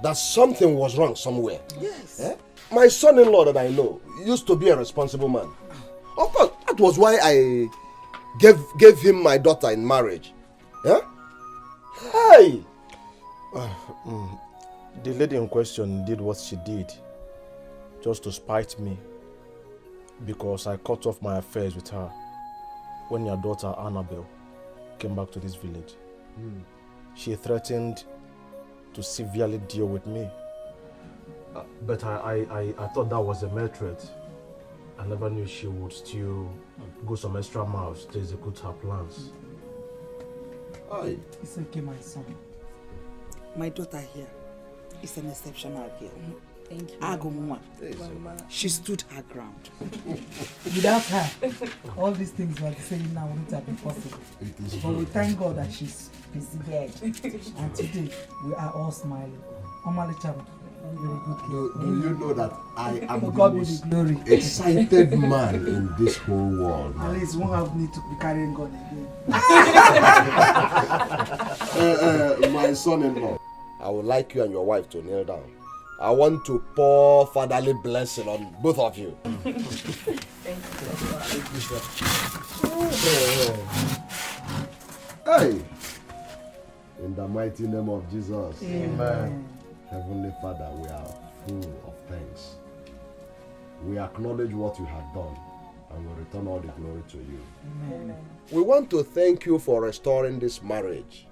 Speaker 4: that something was wrong somewhere.
Speaker 1: Yes.
Speaker 4: My son-in-law that I know used to be a responsible man. Of course, that was why I gave him my daughter in marriage. Hey!
Speaker 16: The lady in question did what she did just to spite me because I cut off my affairs with her when your daughter Annabelle came back to this village. She threatened to severely deal with me. But I thought that was a mere threat. I never knew she would still go some extra miles to execute her plans.
Speaker 1: It's okay, my son. My daughter here is an exceptional girl.
Speaker 11: Thank you.
Speaker 1: Agumwa. She stood her ground. Without her, all these things we are saying now wouldn't have been possible. But we thank God that she's persevered. And today, we are all smiling. Omalicham. Very good.
Speaker 12: Do you know that I am the
Speaker 1: God be
Speaker 12: most
Speaker 1: the glory.
Speaker 12: excited man in this whole world?
Speaker 1: At least we won't have need to be carrying God again.
Speaker 12: My son-in-law,
Speaker 4: I would like you and your wife to kneel down. I want to pour fatherly blessing on both of you.
Speaker 12: Hey! In the mighty name of Jesus.
Speaker 1: Amen.
Speaker 12: Heavenly Father, we are full of thanks. We acknowledge what you have done and we return all the glory to you.
Speaker 1: Amen.
Speaker 4: We want to thank you for restoring this marriage.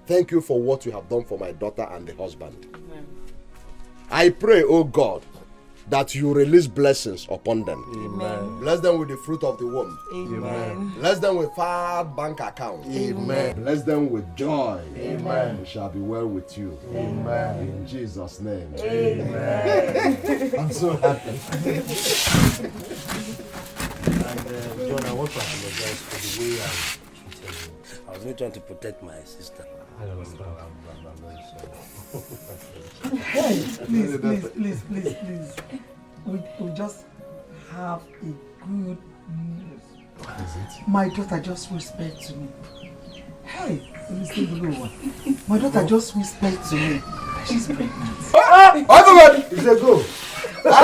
Speaker 4: Thank you for what you have done for my daughter and the husband. I pray, oh God, that you release blessings upon them.
Speaker 16: Amen.
Speaker 4: Bless them with the fruit of the womb.
Speaker 16: Amen.
Speaker 4: Bless them with fat bank accounts.
Speaker 12: Amen. Bless them with joy.
Speaker 16: Amen.
Speaker 12: It shall be well with you.
Speaker 16: Amen.
Speaker 12: In Jesus' name.
Speaker 16: Amen.
Speaker 12: I'm so happy.
Speaker 20: And John, I want to apologize for the way I treated you. I was not trying to protect my sister. I understand. I'm very sorry.
Speaker 1: Hey, please. We just have a good news.
Speaker 12: What is it?
Speaker 1: My daughter just whispered to me. Hey, let me see the little one. My daughter just whispered to me. She's pregnant.
Speaker 12: Everybody, it's a go.
Speaker 16: Let's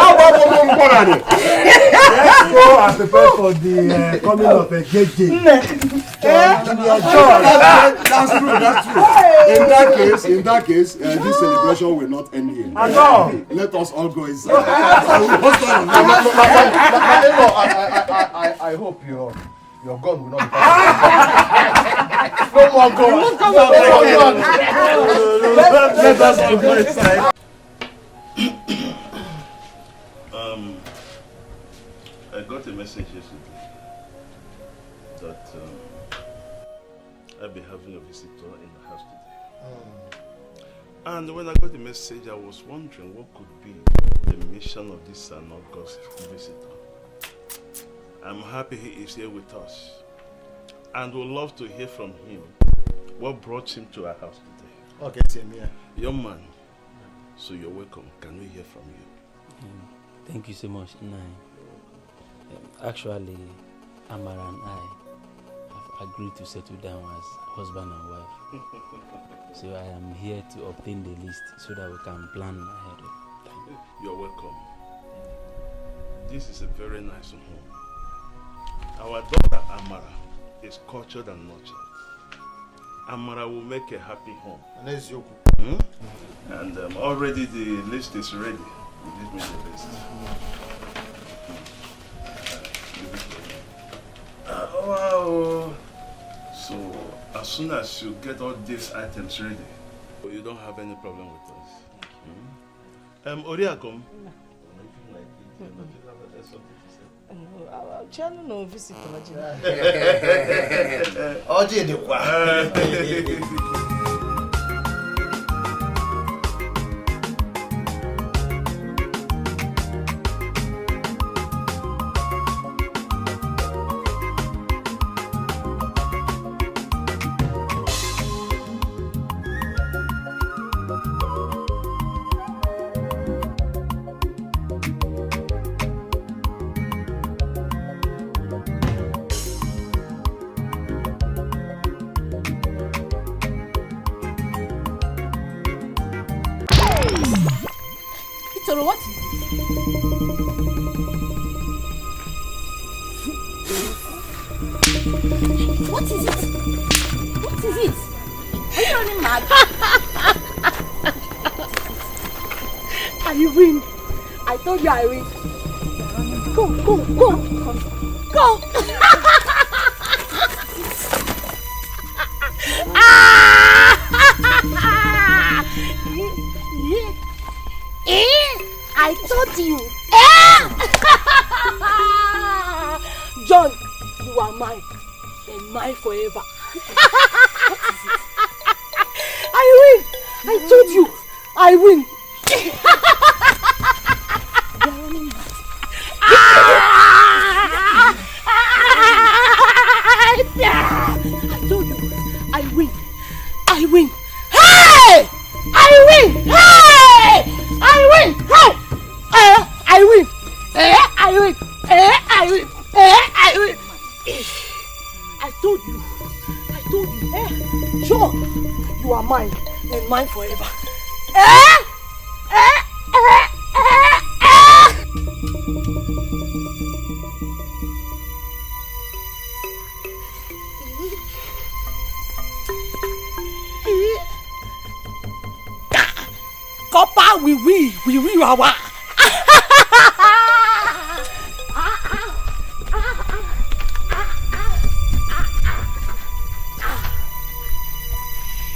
Speaker 16: go and prepare for the coming of a JJ.
Speaker 12: That's true. In that case, this celebration will not end here. Let us all go inside.
Speaker 16: I hope
Speaker 12: your gun will not be passed. No more gun.
Speaker 15: Let us go inside.
Speaker 9: I got a message yesterday that I'll be having a visitor in the house today. And when I got the message, I was wondering what could be the mission of this August visitor. I'm happy he is here with us and would love to hear from him what brought him to our house today.
Speaker 16: Okay, same here.
Speaker 9: Young man, so you're welcome. Can we hear from you?
Speaker 20: Thank you so much, Nai. Actually, Amara and I have agreed to settle down as husband and wife. So I am here to obtain the list so that we can plan ahead.
Speaker 9: You're welcome. This is a very nice home. Our daughter Amara is cultured and nurtured. Amara will make a happy home. And already the list is ready. Give me the list. Wow. So as soon as you get all these items ready, you don't have any problem with us. Oriakom.
Speaker 6: Channel no visit
Speaker 16: Oje de kwa.
Speaker 2: What? What is it? What is it? Are you running mad?
Speaker 17: I win. I told you I win. Go. I told you. John, you are mine and mine forever. I win. I told you. I win. I told you. I win. I win. Hey! I win. Hey! I win! Hey! I win! I win! I win! I win! I told you. Sure, you are mine and mine forever. Copper, we wawa.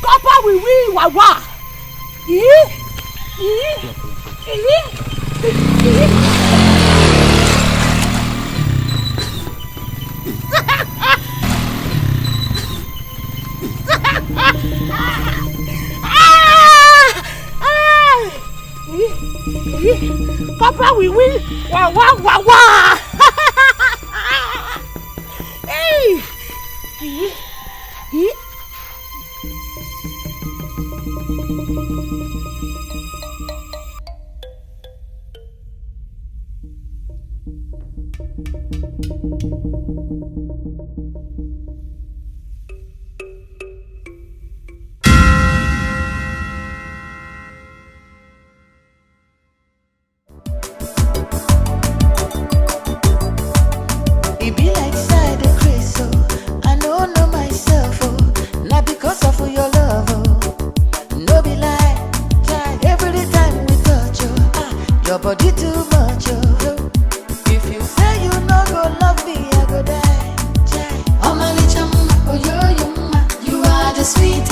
Speaker 17: Copper, we wawa. Papa, we win. Wah. Hey.
Speaker 13: It be like side the craze, oh. I don't know myself, oh. Not because of your love, oh. No be lie, try every time we touch, oh. Your body too much, oh. If you say you no go love me, I go die, try. sweet